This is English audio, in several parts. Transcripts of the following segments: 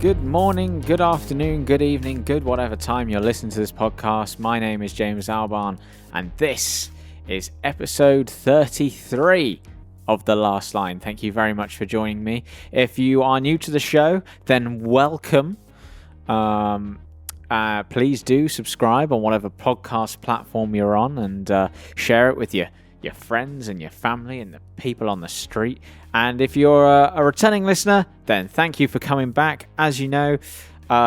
Good morning, good afternoon, good evening, good whatever time you're listening to this podcast. My name is James Albarn, and this is episode 33 of The Last Line. Thank you very much for joining me. If you are new to the show, then welcome. Please do subscribe on whatever podcast platform you're on and share it with your friends and your family and the people on the street. And if you're a returning listener, then thank you for coming back. As you know,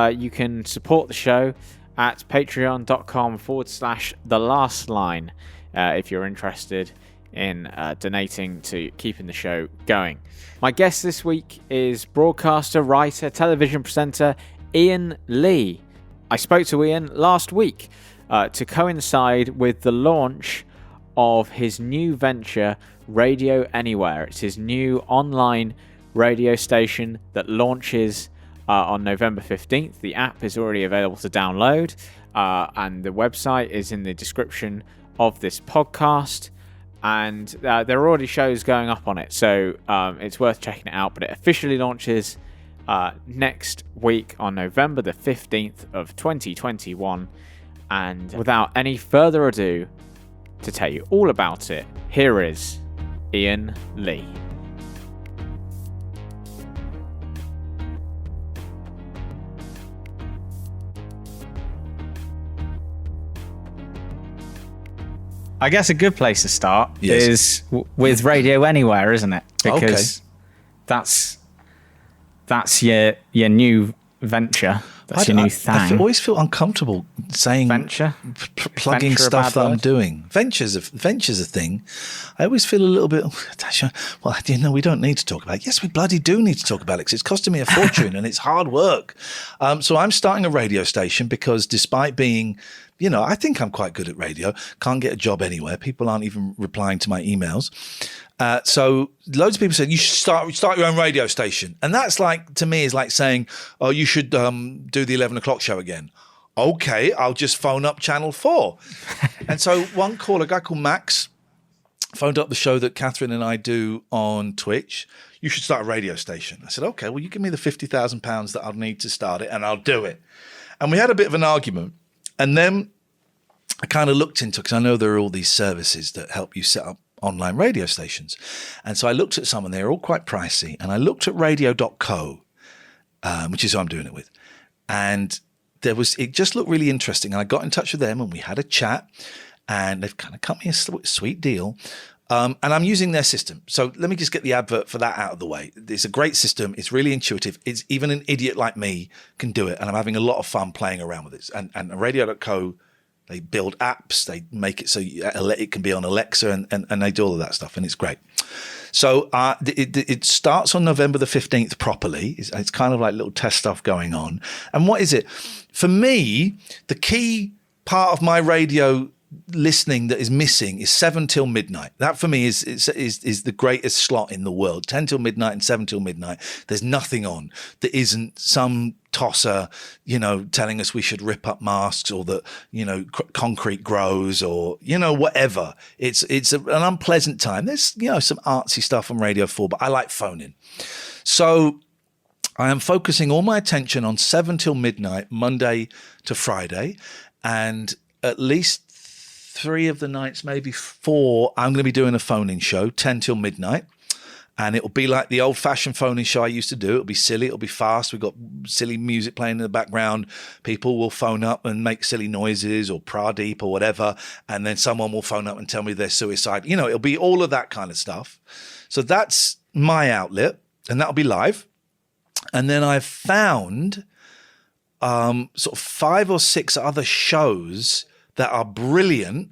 you can support the show at patreon.com/The Last Line if you're interested in donating to keeping the show going. My guest this week is broadcaster, writer, television presenter Iain Lee. I spoke to Iain last week to coincide with the launch of his new venture, Radio Anywhere. It's his new online radio station that launches on November 15th. The app is already available to download, and the website is in the description of this podcast. And there are already shows going up on it, so it's worth checking it out. But it officially launches next week on November the 15th of 2021. And without any further ado, to tell you all about it, here is Iain Lee. I guess a good place to start is with Radio Anywhere, isn't it? Because that's your new venture. That's your new thing. I always feel uncomfortable saying venture, plugging venture stuff that I'm doing. Venture's a thing. I always feel a little bit. Well, we don't need to talk about it. Yes, we bloody do need to talk about it because it's costing me a fortune and it's hard work. So I'm starting a radio station because, despite being, I think I'm quite good at radio. Can't get a job anywhere. People aren't even replying to my emails. So loads of people said, you should start your own radio station. And that's to me is like saying, oh, you should do the 11 o'clock show again. Okay, I'll just phone up Channel 4. And so one caller, a guy called Max, phoned up the show that Katherine and I do on Twitch. You should start a radio station. I said, okay, well, you give me the £50,000 that I'll need to start it and I'll do it. And we had a bit of an argument. And then I kind of looked into, because I know there are all these services that help you set up online radio stations. And so I looked at some and they're all quite pricey. And I looked at radio.co, which is who I'm doing it with. And it just looked really interesting. And I got in touch with them and we had a chat and they've kind of cut me a sweet deal. And I'm using their system. So let me just get the advert for that out of the way. It's a great system. It's really intuitive. It's even an idiot like me can do it. And I'm having a lot of fun playing around with it. And radio.co, they build apps. They make it so it can be on Alexa and they do all of that stuff. And it's great. So it starts on November the 15th properly. It's kind of like little test stuff going on. And what is it? For me, the key part of my radio listening that is missing is 7 till midnight. That for me is the greatest slot in the world. 10 till midnight and 7 till midnight. There's nothing on that isn't some tosser, telling us we should rip up masks or that, concrete grows or, whatever. It's an unpleasant time. There's, some artsy stuff on Radio 4, but I like phoning. So I am focusing all my attention on 7 till midnight, Monday to Friday, and at least 3 of the nights, maybe 4, I'm going to be doing a phone-in show, 10 till midnight. And it'll be like the old-fashioned phone-in show I used to do. It'll be silly. It'll be fast. We've got silly music playing in the background. People will phone up and make silly noises or Pradeep or whatever. And then someone will phone up and tell me they're suicide. It'll be all of that kind of stuff. So that's my outlet. And that'll be live. And then I've found sort of 5 or 6 other shows that are brilliant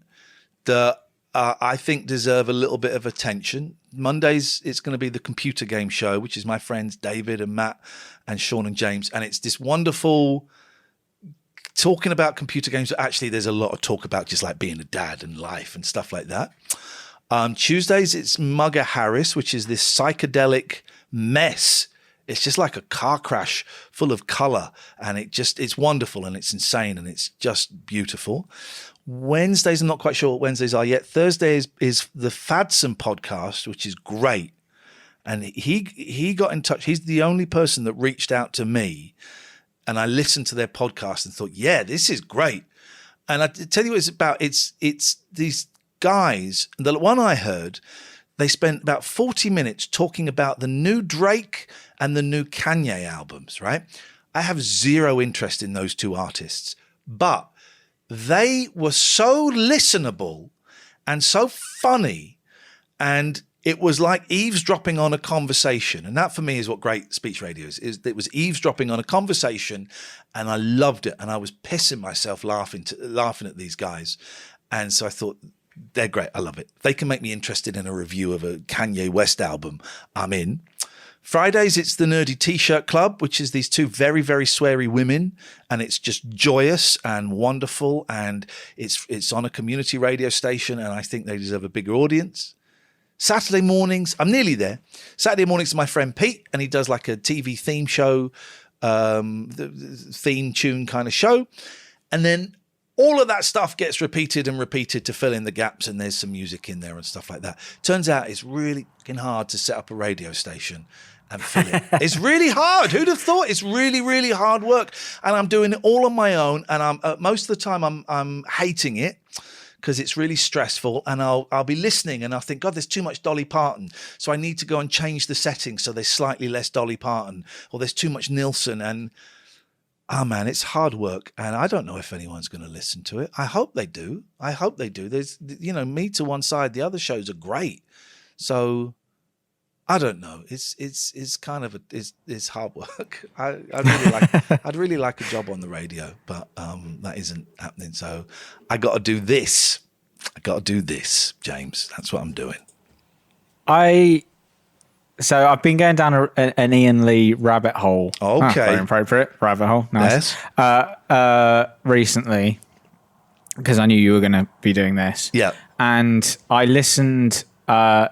that I think deserve a little bit of attention. Mondays, it's going to be the computer game show, which is my friends David and Matt and Sean and James. And it's this wonderful talking about computer games. Actually, there's a lot of talk about just like being a dad and life and stuff like that. Tuesdays, it's Mugger Harris, which is this psychedelic mess. It's just like a car crash full of color, and it's wonderful and it's insane and it's just beautiful. Wednesdays, I'm not quite sure what Wednesdays are yet. Thursday is the Fadson podcast, which is great. And he got in touch. He's the only person that reached out to me, and I listened to their podcast and thought, yeah, this is great. And I tell you what it's about. It's these guys. The one I heard, they spent about 40 minutes talking about the new Drake and the new Kanye albums, right? I have zero interest in those two artists, but they were so listenable and so funny, and it was like eavesdropping on a conversation. And that for me is what great speech radio is it was eavesdropping on a conversation, and I loved it. And I was pissing myself laughing at these guys. And so I thought, they're great. I love it. If they can make me interested in a review of a Kanye West album, I'm in. Fridays, it's the Nerdy T-Shirt Club, which is these two very, very sweary women, and it's just joyous and wonderful, and it's on a community radio station, and I think they deserve a bigger audience. Saturday mornings, I'm nearly there. Saturday mornings is my friend Pete, and he does like a TV theme show, the theme tune kind of show, and then all of that stuff gets repeated and repeated to fill in the gaps, and there's some music in there and stuff like that. Turns out it's really fucking hard to set up a radio station and fill it. It's really hard. Who'd have thought? It's really, really hard work. And I'm doing it all on my own, and I'm most of the time I'm hating it because it's really stressful, and I'll be listening and I'll think, God, there's too much Dolly Parton, so I need to go and change the settings so there's slightly less Dolly Parton, or there's too much Nilsson, and oh man, it's hard work, and I don't know if anyone's going to listen to it. I hope they do. There's, me to one side, the other shows are great. So I don't know. It's kind of it's hard work. I'd really like a job on the radio, but that isn't happening. So I got to do this. James. That's what I'm doing. So I've been going down an Iain Lee rabbit hole. Okay. Very appropriate. Rabbit hole. Nice. Yes. Recently, because I knew you were going to be doing this. Yeah. And I listened I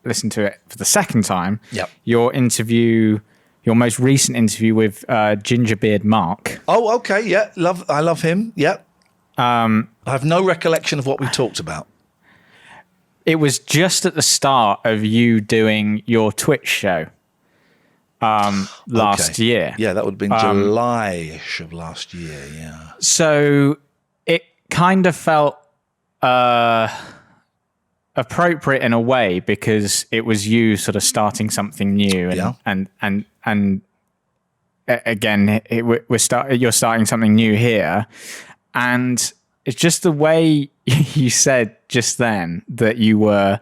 listened to it for the second time. Yep. Your most recent interview with Gingerbeard Mark. Oh, okay. Yeah. I love him. Yep. I have no recollection of what we talked about. It was just at the start of you doing your Twitch show last year. Yeah, that would have been July-ish of last year, yeah. So it kind of felt appropriate in a way, because it was you sort of starting something new, and again, you're starting something new here, and it's just the way you said just then that you were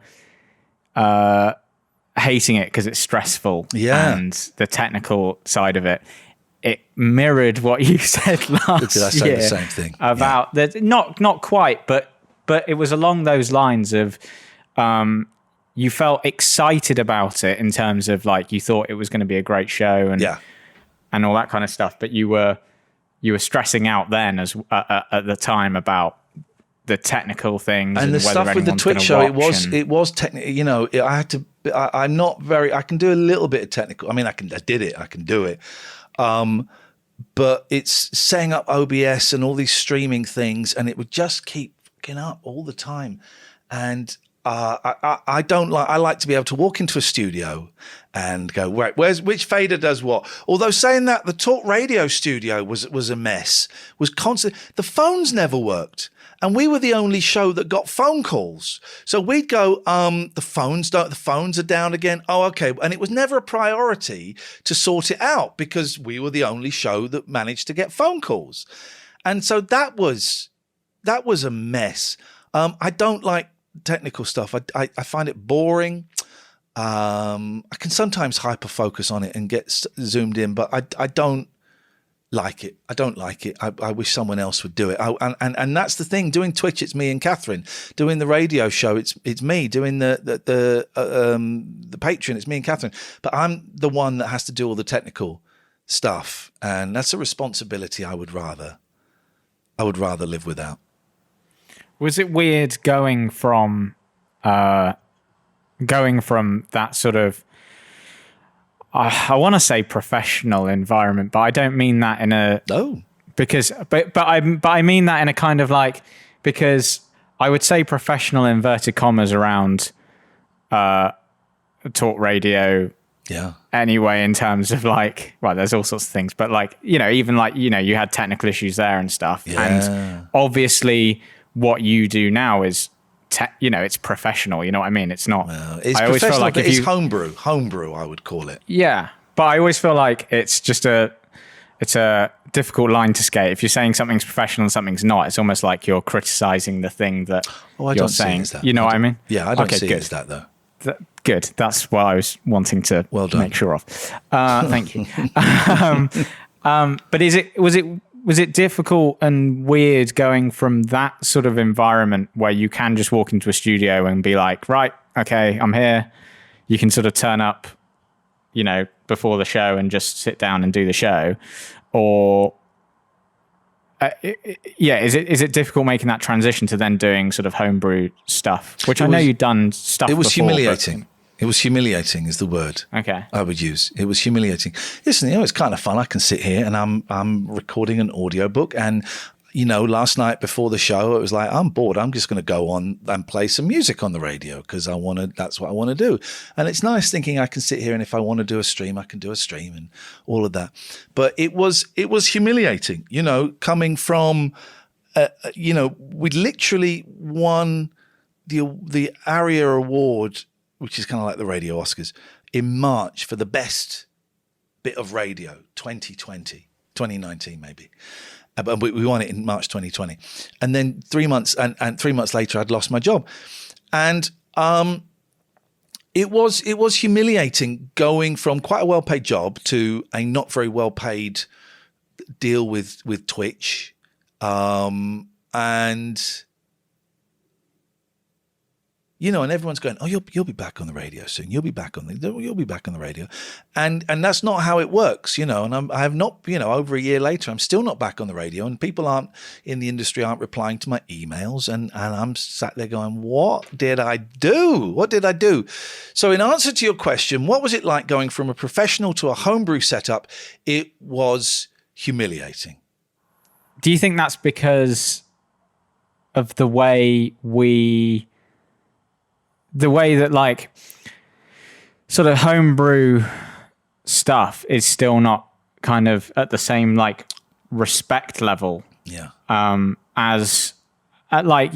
hating it because it's stressful, and the technical side of it. It mirrored what you said last year. Did I say the same thing? About that, not quite, but it was along those lines of you felt excited about it in terms of like you thought it was going to be a great show and all that kind of stuff, but you were stressing out then at the time about the technical things and the stuff with the Twitch show. It was technical. I had to. I'm not very. I can do a little bit of technical. I mean, I did it. I can do it. But it's setting up OBS and all these streaming things, and it would just keep fucking up all the time. And I don't like. I like to be able to walk into a studio and go, right, which fader does what? Although saying that, the talkRADIO studio was a mess. Was constant. The phones never worked, and we were the only show that got phone calls. So we'd go, the phones are down again. Oh, okay. And it was never a priority to sort it out because we were the only show that managed to get phone calls. And so that was a mess. I don't like technical stuff. I find it boring. I can sometimes hyper focus on it and get zoomed in, but I don't like it. I wish someone else would do it. And that's the thing. Doing Twitch, it's me and Katherine. Doing the radio show, it's me. Doing the Patreon, it's me and Katherine. But I'm the one that has to do all the technical stuff, and that's a responsibility I would rather live without. Was it weird going from that sort of, I want to say professional environment, but I don't mean that in a but I mean that in a kind of like, because I would say professional inverted commas around talkRADIO Yeah. anyway, in terms of like, well, there's all sorts of things, but like, even like, you had technical issues there and stuff. Yeah. And obviously what you do now is, it's professional. You know what I mean? It's not, It's I always feel professional, like but if it's you, homebrew, I would call it. yeah, but I always feel like it's a difficult line to skate. If you're saying something's professional and something's not, it's almost like you're criticizing the thing that you're saying. You know what I mean? Yeah, I don't see it as that though. Good. That's what I was wanting to make sure of. Thank you. But was it difficult and weird going from that sort of environment where you can just walk into a studio and be like, right, okay, I'm here. You can sort of turn up, before the show and just sit down and do the show, or is it difficult making that transition to then doing sort of homebrew stuff, which I know you've done stuff before. It was humiliating. It was humiliating is the word I would use. It was humiliating. Listen, it's kind of fun. I can sit here and I'm recording an audiobook, and last night before the show, it was like, I'm bored. I'm just going to go on and play some music on the radio because that's what I want to do. And it's nice thinking I can sit here, and if I want to do a stream, I can do a stream and all of that. But it was humiliating, coming from, we literally won the ARIA award, which is kind of like the Radio Oscars, in March for the best bit of radio, 2019 maybe. But we won it in March 2020. And then 3 months and 3 months later, I'd lost my job. And it was humiliating going from quite a well-paid job to a not very well-paid deal with Twitch. And everyone's going, oh, you'll be back on the radio soon. You'll be back on the radio, and that's not how it works, And I have not, over a year later, I'm still not back on the radio, and people in the industry aren't replying to my emails, and I'm sat there going, what did I do? What did I do? So, in answer to your question, what was it like going from a professional to a homebrew setup? It was humiliating. Do you think that's because of the way that like sort of homebrew stuff is still not kind of at the same like respect level as like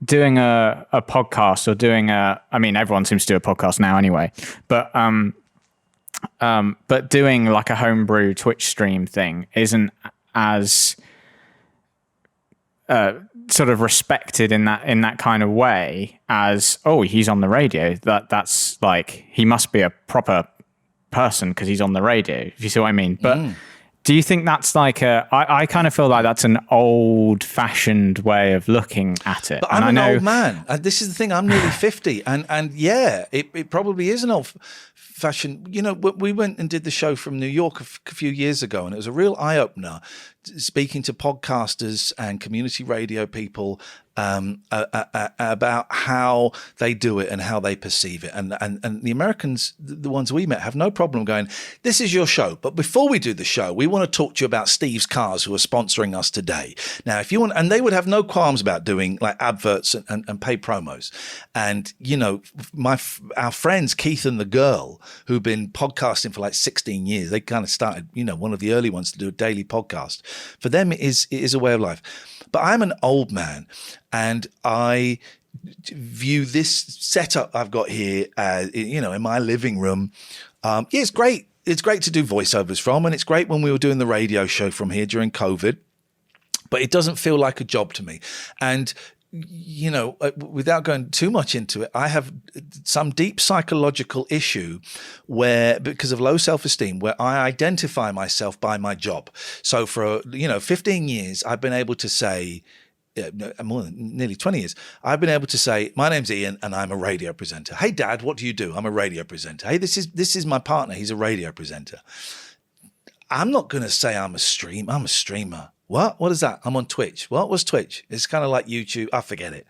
doing a podcast or doing everyone seems to do a podcast now anyway, but doing like a homebrew Twitch stream thing isn't as sort of respected in that kind of way as, oh, he's on the radio. That's like, he must be a proper person because he's on the radio, if you see what I mean. But do you think that's like I kind of feel like that's an old fashioned way of looking at it? But I'm an old man. This is the thing. I'm nearly 50. And yeah, it probably is an old fashioned. We went and did the show from New York a few years ago, and it was a real eye opener speaking to podcasters and community radio people about how they do it and how they perceive it. And the Americans, the ones we met, have no problem going, this is your show, but before we do the show, we want to talk to you about Steve's Cars, who are sponsoring us today. Now, if you want, and they would have no qualms about doing like adverts and paid promos. And, our friends, Keith and the girl, who've been podcasting for like 16 years, they kind of started, one of the early ones to do a daily podcast. For them, it is a way of life. But I'm an old man, and I view this setup I've got here, in my living room. It's great. It's great to do voiceovers from, and it's great when we were doing the radio show from here during COVID. But it doesn't feel like a job to me. And without going too much into it, I have some deep psychological issue where, because of low self-esteem, where I identify myself by my job. So for 15 years, I've been able to say, more than nearly 20 years, I've been able to say, my name's Iain and I'm a radio presenter. Hey, Dad, what do you do? I'm a radio presenter. Hey, this is my partner. He's a radio presenter. I'm not going to say I'm a streamer. What is that? I'm on Twitch. What was Twitch? It's kind of like YouTube. I forget it.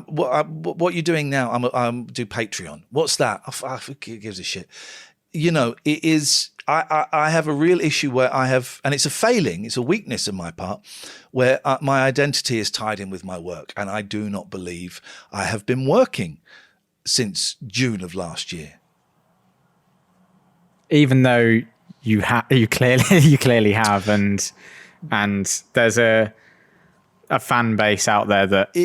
What you're doing now, I'm do Patreon. What's that? Who gives a shit? It is. I have a real issue where I have, and it's a failing, it's a weakness on my part, where my identity is tied in with my work, and I do not believe I have been working since June of last year. Even though you clearly have, and there's a fan base out there that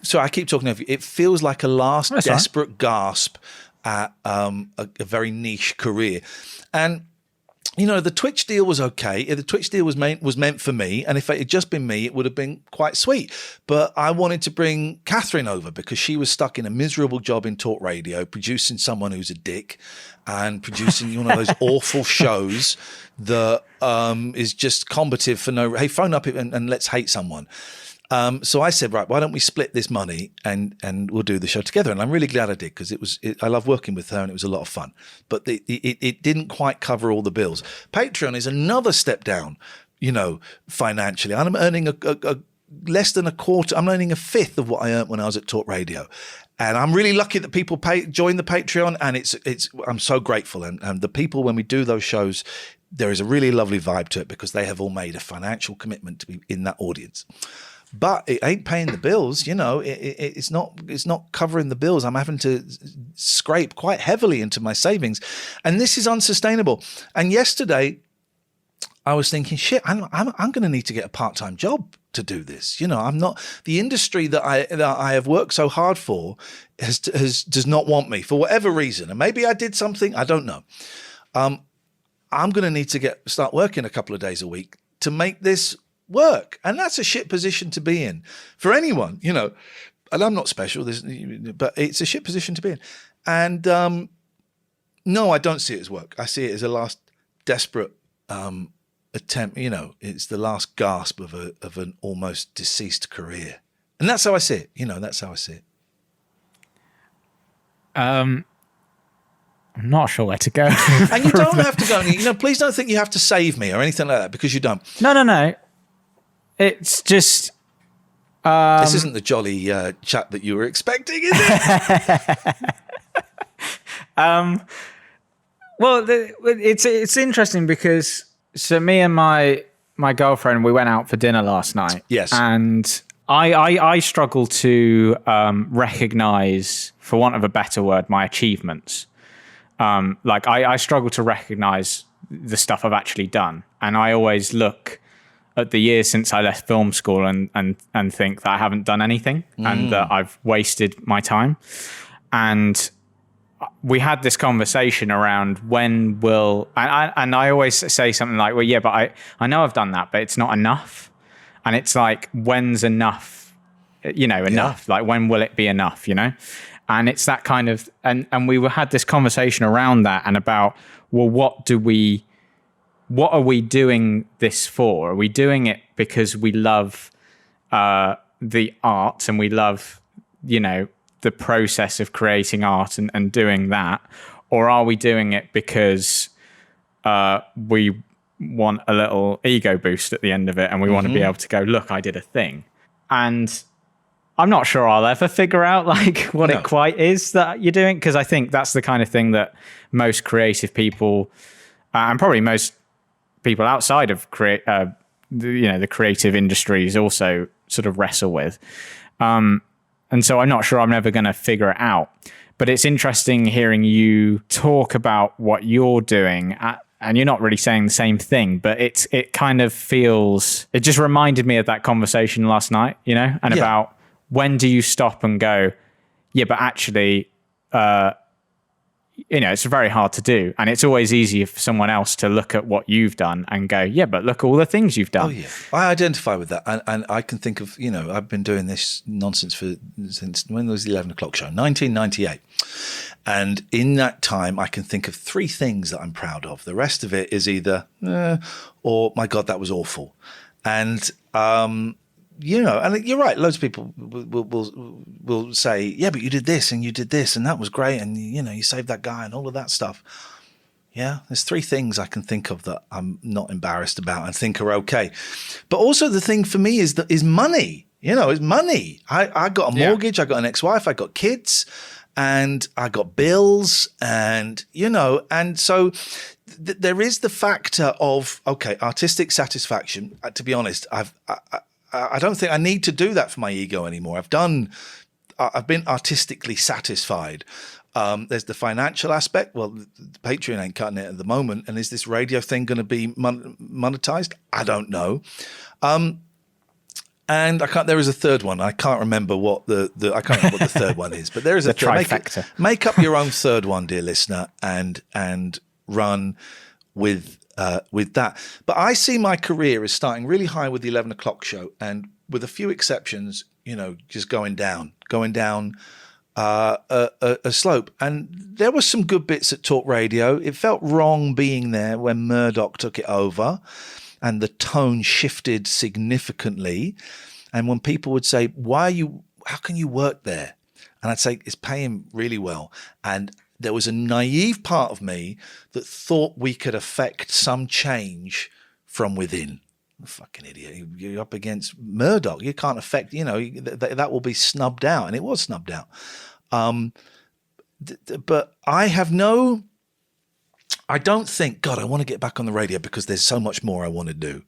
So I keep talking over you. It feels like a last That's desperate gasp at a very niche career, and the Twitch deal was okay. The Twitch deal was meant for me, and if it had just been me, it would have been quite sweet. But I wanted to bring Katherine over because she was stuck in a miserable job in talkRADIO, producing someone who's a dick and producing one of those awful shows that is just combative for no. Hey, phone up and let's hate someone. So I said, right, why don't we split this money and we'll do the show together? And I'm really glad I did because I love working with her and it was a lot of fun. But it didn't quite cover all the bills. Patreon is another step down, financially. I'm earning a less than a quarter. I'm earning a fifth of what I earned when I was at talkRADIO. And I'm really lucky that people join the Patreon, and I'm so grateful. And the people, when we do those shows, there is a really lovely vibe to it because they have all made a financial commitment to be in that audience. But it ain't paying the bills, it's not covering the bills. I'm having to scrape quite heavily into my savings, and this is unsustainable. And yesterday I was thinking, shit, I'm going to need to get a part-time job to do this. I'm not, the industry that I have worked so hard for does not want me for whatever reason. And maybe I did something, I don't know. I'm going to need to start working a couple of days a week to make this work. And that's a shit position to be in for anyone, and I'm not special, but it's a shit position to be in. And no, I don't see it as work. I see it as a last desperate attempt. It's the last gasp of an almost deceased career. And that's how I see it. That's how I see it. I'm not sure where to go. And you don't have to go. Please don't think you have to save me or anything like that, because you don't. No. It's just... this isn't the jolly chat that you were expecting, is it? Well, it's interesting because... So me and my girlfriend, we went out for dinner last night. Yes. And I struggle to recognize, for want of a better word, my achievements. I struggle to recognize the stuff I've actually done. And I always look at the years since I left film school and think that I haven't done anything and that I've wasted my time. And we had this conversation around when will, and I always say something like, well, yeah, but I know I've done that, but it's not enough. And it's like, when's enough, enough, like when will it be enough, And it's that kind of, and we had this conversation around that and about, well, what are we doing this for? Are we doing it because we love the art and we love, the process of creating art and doing that? Or are we doing it because we want a little ego boost at the end of it and we want to be able to go, look, I did a thing? And I'm not sure I'll ever figure out what it quite is that you're doing, because I think that's the kind of thing that most creative people and probably most people outside of the creative industries also sort of wrestle with. And so I'm not sure I'm ever going to figure it out. But it's interesting hearing you talk about what you're doing, and you're not really saying the same thing, but it kind of feels, it just reminded me of that conversation last night, and about when do you stop and go, yeah, but actually, it's very hard to do. And it's always easier for someone else to look at what you've done and go, yeah, but look at all the things you've done. Oh, yeah. I identify with that. And I can think of, I've been doing this nonsense since when was the 11 o'clock show? 1998. And in that time, I can think of 3 things that I'm proud of. The rest of it is either, or my God, that was awful. And, and you're right. Loads of people will say, yeah, but you did this and you did this and that was great. And, you saved that guy and all of that stuff. Yeah, there's 3 things I can think of that I'm not embarrassed about and think are okay. But also the thing for me is money. It's money. I got a mortgage. I got an ex-wife. I got kids and I got bills and, and so there is the factor of, okay, artistic satisfaction. To be honest, I don't think I need to do that for my ego anymore. I've done I've been artistically satisfied. There's the financial aspect. Well, the Patreon ain't cutting it at the moment. And is this radio thing going to be monetized? I don't know. And there is a third one. I can't remember what I can't remember what the third one is, but there is a trifecta. Make up your own third one, dear listener, and run with that. But I see my career as starting really high with the 11 o'clock show, and with a few exceptions, just going down a slope. And there were some good bits at Talk Radio. It felt wrong being there when Murdoch took it over, and the tone shifted significantly. And when people would say, how can you work there? And I'd say, it's paying really well. And there was a naive part of me that thought we could affect some change from within. Fucking idiot. You're up against Murdoch. You can't affect, that will be snubbed out. And it was snubbed out. But I don't think, God, I want to get back on the radio because there's so much more I want to do.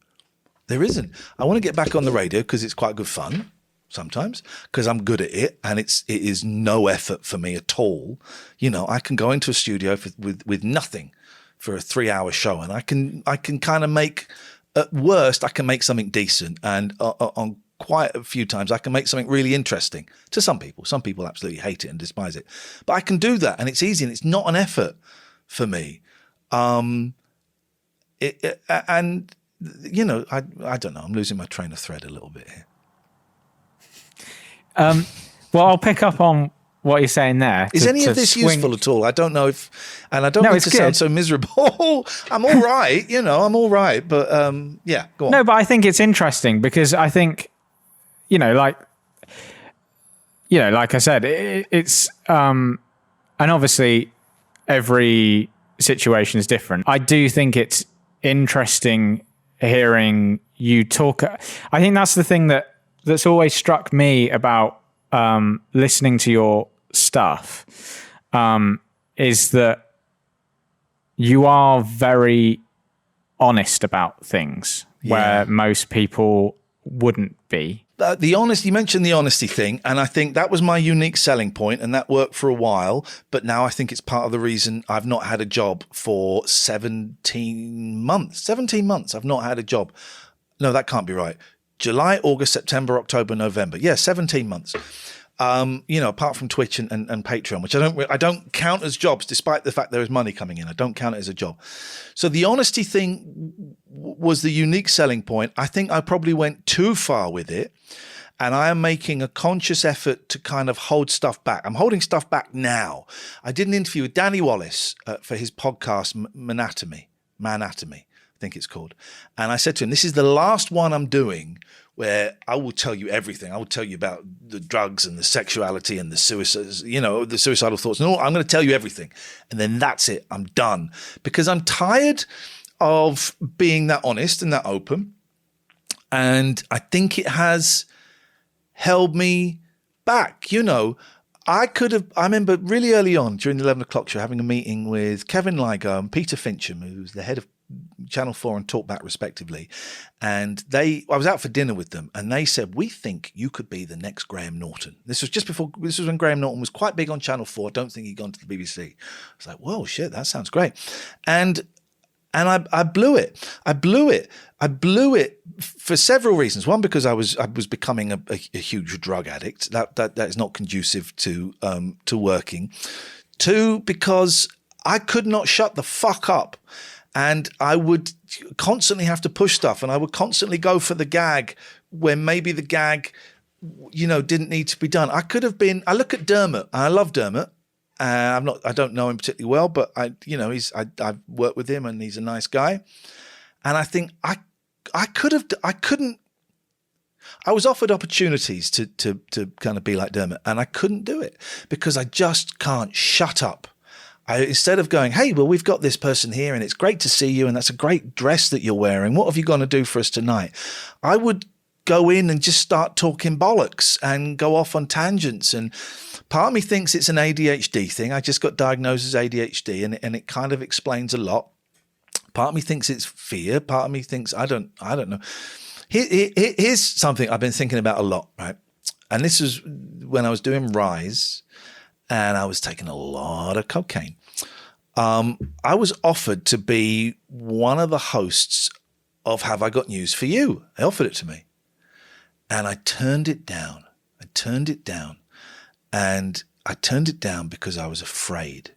There isn't. I want to get back on the radio because it's quite good fun sometimes, because I'm good at it, and it is no effort for me at all. I can go into a studio with nothing for a 3-hour show, and I can kind of make, at worst, I can make something decent, and on quite a few times I can make something really interesting to some people. Some people absolutely hate it and despise it, but I can do that, and it's easy, and it's not an effort for me. I don't know. I'm losing my train of thread a little bit here. Well, I'll pick up on what you're saying there. Is any of this useful at all? I don't know and I don't mean to sound so miserable. I'm all right, I'm all right. But yeah, go on. No, but I think it's interesting because I think, like I said, it's, and obviously every situation is different. I do think it's interesting hearing you talk. I think that's the thing that's always struck me about listening to your stuff, is that you are very honest about things where most people wouldn't be. You mentioned the honesty thing, and I think that was my unique selling point, and that worked for a while. But now I think it's part of the reason I've not had a job for 17 months. 17 months I've not had a job. No, that can't be right. July, August, September, October, November. Yeah, 17 months. Apart from Twitch and Patreon, which I don't count as jobs, despite the fact there is money coming in. I don't count it as a job. So the honesty thing was the unique selling point. I think I probably went too far with it, and I am making a conscious effort to kind of hold stuff back. I'm holding stuff back now. I did an interview with Danny Wallace for his podcast, Manatomy, I think it's called. And I said to him, this is the last one I'm doing where I will tell you everything. I will tell you about the drugs and the sexuality and the suicides, the suicidal thoughts. No, I'm going to tell you everything. And then that's it. I'm done. Because I'm tired of being that honest and that open. And I think it has held me back. I remember really early on during the 11 o'clock show having a meeting with Kevin Ligo and Peter Fincham, who's the head of Channel 4 and Talkback respectively, and I was out for dinner with them, and they said, we think you could be the next Graham Norton. This was when Graham Norton was quite big on Channel 4. I don't think he'd gone to the BBC. I was like, whoa, shit, that sounds great. And I blew it. I blew it for several reasons. One, because I was becoming a huge drug addict. That is not conducive to working. Two, because I could not shut the fuck up. And I would constantly have to push stuff, and I would constantly go for the gag when maybe the gag, didn't need to be done. I look at Dermot, and I love Dermot. I don't know him particularly well, but I've worked with him, and he's a nice guy. And I think I was offered opportunities to kind of be like Dermot, and I couldn't do it because I just can't shut up. Instead of going, hey, well, we've got this person here and it's great to see you and that's a great dress that you're wearing. What have you got to do for us tonight? I would go in and just start talking bollocks and go off on tangents. And part of me thinks it's an ADHD thing. I just got diagnosed as ADHD and it kind of explains a lot. Part of me thinks it's fear. Part of me thinks, I don't know. Here's something I've been thinking about a lot, right? and this was when I was doing Rise, and I was taking a lot of cocaine. I was offered to be one of the hosts of Have I Got News for You? They offered it to me. And I turned it down. And I turned it down because I was afraid.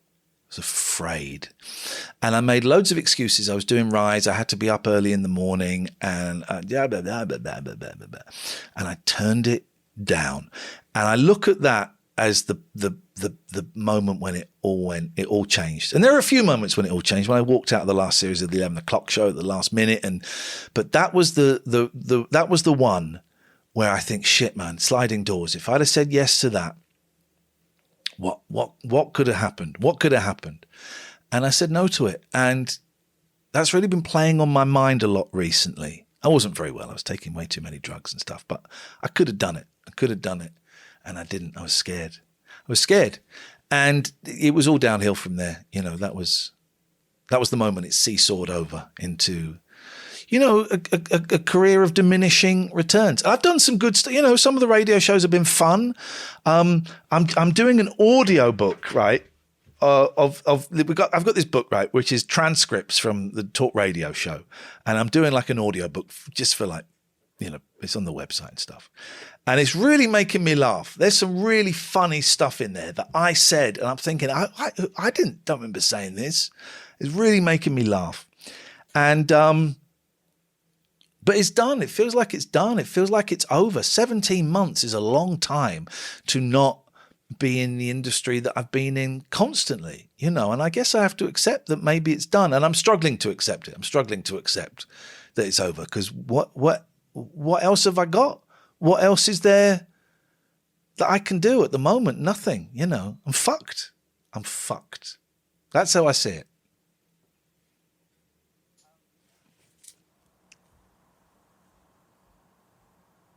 And I made loads of excuses. I was doing Rise. I had to be up early in the morning. And and I turned it down. And I look at that as the moment when it all changed. And there are a few moments when it all changed. When I walked out of the last series of the 11 o'clock show at the last minute, but that was that was the one where I think, shit, man, sliding doors. If I'd have said yes to that, what could have happened? What could have happened? And I said no to it. And that's really been playing on my mind a lot recently. I wasn't very well. I was taking way too many drugs and stuff, but I could have done it. And I didn't. I was scared. And it was all downhill from there. You know, that was the moment it seesawed over into, you know, a career of diminishing returns. I've done some good stuff. You know, some of the radio shows have been fun. I'm doing an audio book, right? I've got this book, right, which is transcripts from the Talk Radio show, and I'm doing like an audio book just for like, you know, it's on the website and stuff. And it's really making me laugh. There's some really funny stuff in there that I said, and I'm thinking, I don't remember saying this. It's really making me laugh. And but it's done. It feels like it's done. It feels like it's over. 17 months is a long time to not be in the industry that I've been in constantly, you know, and I guess I have to accept that maybe it's done. And I'm struggling to accept it. I'm struggling to accept that it's over, because what else have I got? What else is there that I can do at the moment? Nothing, you know. I'm fucked. That's how I see it.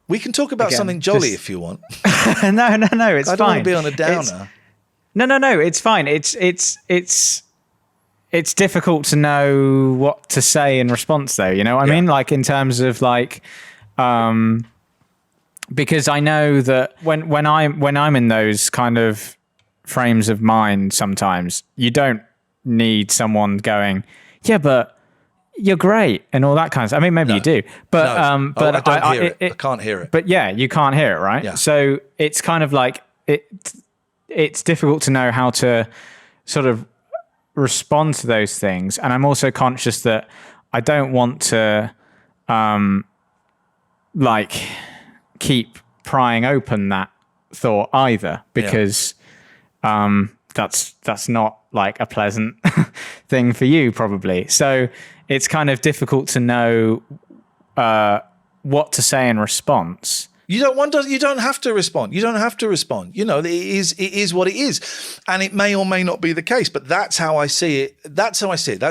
We can talk about something jolly if you want. No, it's fine. I don't want to be on a downer. No, it's fine. It's difficult to know what to say in response, though. You know what I mean? Like, in terms of like, because I know that when I'm in those kind of frames of mind, sometimes you don't need someone going, yeah, but you're great and all that kind of stuff. I mean, maybe you do, but I don't hear it. I can't hear it. But yeah, you can't hear it, right? Yeah. So it's kind of like it's difficult to know how to sort of respond to those things. And I'm also conscious that I don't want to like keep prying open that thought either, because that's not like a pleasant thing for you probably. So it's kind of difficult to know what to say in response. You don't have to respond. You know, it is what it is. And it may or may not be the case, but that's how I see it. That's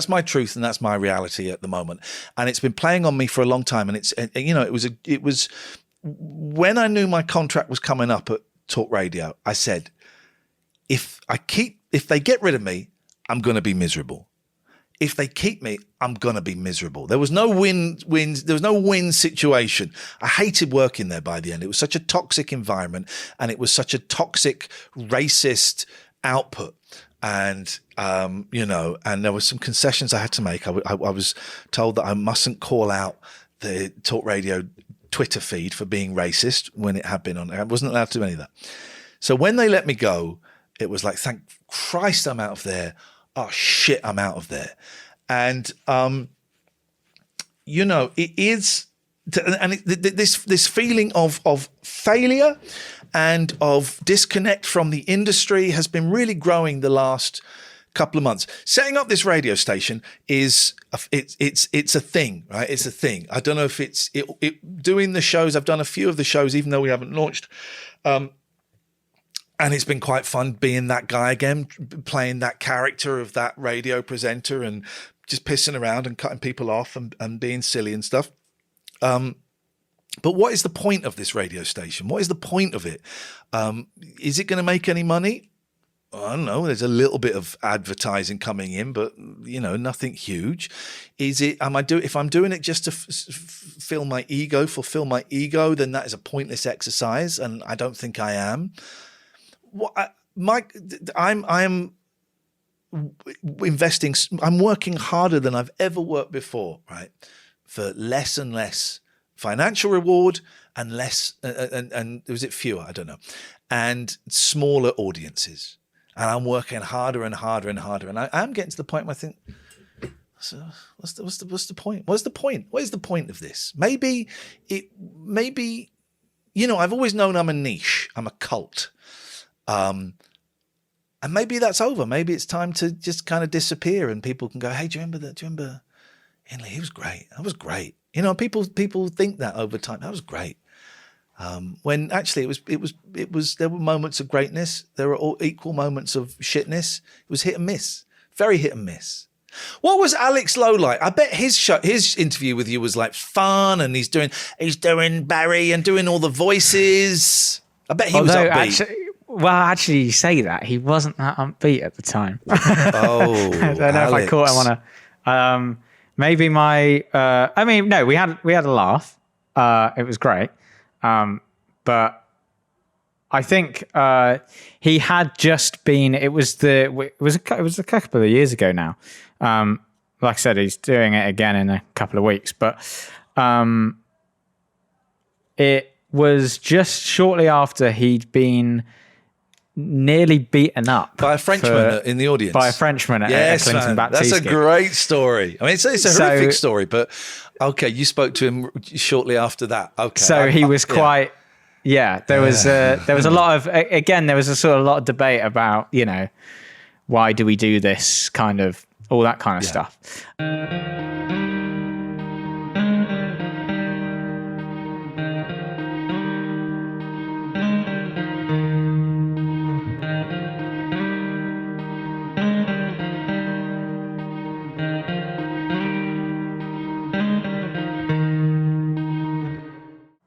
my truth, and that's my reality at the moment. And it's been playing on me for a long time. And it's, you know, it was when I knew my contract was coming up at Talk Radio, I said, if they get rid of me, I'm going to be miserable. If they keep me, I'm going to be miserable. There was no win-win. There was no win situation. I hated working there by the end. It was such a toxic environment, and it was such a toxic, racist output. And, you know, and there were some concessions I had to make. I was told that I mustn't call out the Talk Radio Twitter feed for being racist when it had been on. I wasn't allowed to do any of that. So when they let me go, it was like, thank Christ I'm out of there. Oh shit, I'm out of there. And, you know, it is, and this feeling of failure and of disconnect from the industry has been really growing the last couple of months. Setting up this radio station it's a thing, right? It's a thing. I don't know if it's doing the shows. I've done a few of the shows, even though we haven't launched. And it's been quite fun being that guy again, playing that character of that radio presenter and just pissing around and cutting people off and being silly and stuff. But what is the point of this radio station? What is the point of it? Is it going to make any money? I don't know, there's a little bit of advertising coming in, but nothing huge. If I'm doing it just to fulfill my ego, then that is a pointless exercise, and I don't think I am. I'm investing. I'm working harder than I've ever worked before, right? For less and less financial reward and less, and was it fewer? I don't know, and smaller audiences. And I'm working harder and harder and harder. And I'm getting to the point where I think, so what's the point? What's the point? What is the point of this? Maybe, I've always known I'm a niche. I'm a cult. And maybe that's over. Maybe it's time to just kind of disappear and people can go, hey, do you remember that? Do you remember Iain Lee? He was great. That was great. People think that over time. That was great. When actually it was there were moments of greatness. There were all equal moments of shitness. It was hit and miss, very hit and miss. What was Alex Lowe like? I bet his interview with you was like fun, and he's doing Barry and doing all the voices. I bet he was upbeat. Actually, you say that he wasn't that upbeat at the time. Oh, I don't know if I caught him on a. Maybe my. No, we had a laugh. It was great. But I think he had just been. It was a couple of years ago now. Like I said, he's doing it again in a couple of weeks. But it was just shortly after he'd been nearly beaten up by a Frenchman in the audience. By a Frenchman at Clinton Baptiste. That's a great story. I mean, it's a horrific story, but okay, you spoke to him shortly after that. Okay, so he was quite. Yeah, there was a lot of there was a sort of lot of debate about why do we do this kind of all that kind of stuff.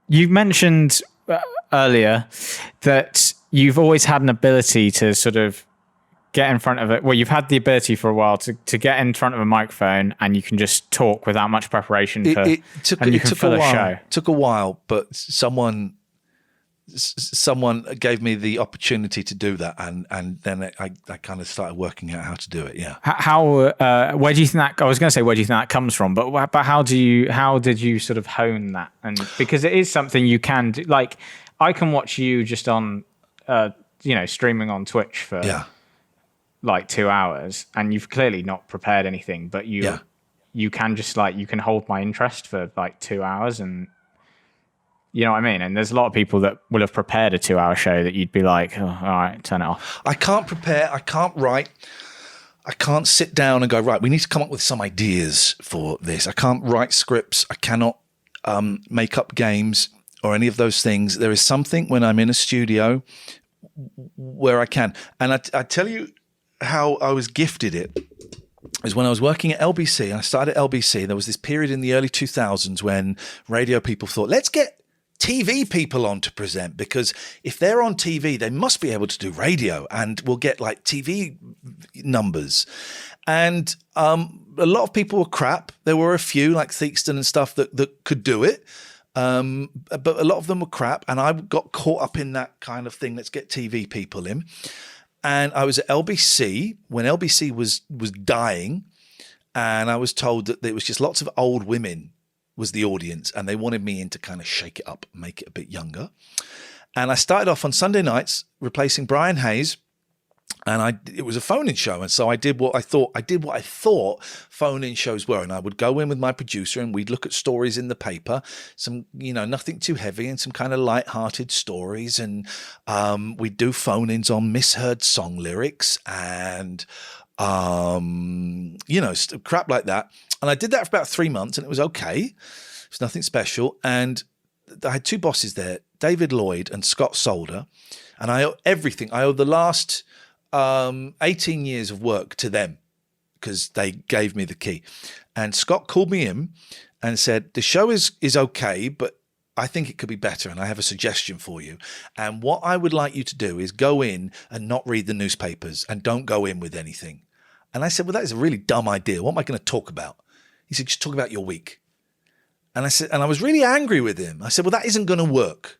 You mentioned earlier that you've always had an ability to sort of get in front of it. Well, you've had the ability for a while to get in front of a microphone and you can just talk without much preparation. It took a while. It took a while, but someone gave me the opportunity to do that, and then I kind of started working out how to do it. Yeah. Where do you think that? I was going to say where do you think that comes from, but how did you sort of hone that? And because it is something you can do. Like I can watch you just on, streaming on Twitch for like 2 hours, and you've clearly not prepared anything, but you can just you can hold my interest for like 2 hours and. You know what I mean? And there's a lot of people that will have prepared a 2-hour show that you'd be like, oh, all right, turn it off. I can't prepare. I can't write. I can't sit down and go, right, we need to come up with some ideas for this. I can't write scripts. I cannot make up games or any of those things. There is something when I'm in a studio where I can. And I tell you how I was gifted it. Is when I was working at LBC, and I started at LBC. There was this period in the early 2000s when radio people thought, let's get TV people on to present, because if they're on TV, they must be able to do radio and we'll get like TV numbers. And a lot of people were crap. There were a few like Theakston and stuff that could do it. But a lot of them were crap. And I got caught up in that kind of thing. Let's get TV people in. And I was at LBC when LBC was dying. And I was told that there was just lots of old women was the audience, and they wanted me in to kind of shake it up, make it a bit younger. And I started off on Sunday nights replacing Brian Hayes, and it was a phone-in show, and so I did what I thought phone-in shows were, and I would go in with my producer, and we'd look at stories in the paper, some nothing too heavy, and some kind of light-hearted stories, and we'd do phone-ins on misheard song lyrics and crap like that. And I did that for about 3 months, and it was okay. It was nothing special. And I had two bosses there, David Lloyd and Scott Solder. And I owe everything. I owe the last 18 years of work to them because they gave me the key. And Scott called me in and said, the show is okay, but I think it could be better, and I have a suggestion for you. And what I would like you to do is go in and not read the newspapers and don't go in with anything. And I said, well, that is a really dumb idea. What am I going to talk about? He said, just talk about your week. And I said, and I was really angry with him. I said, well, that isn't going to work.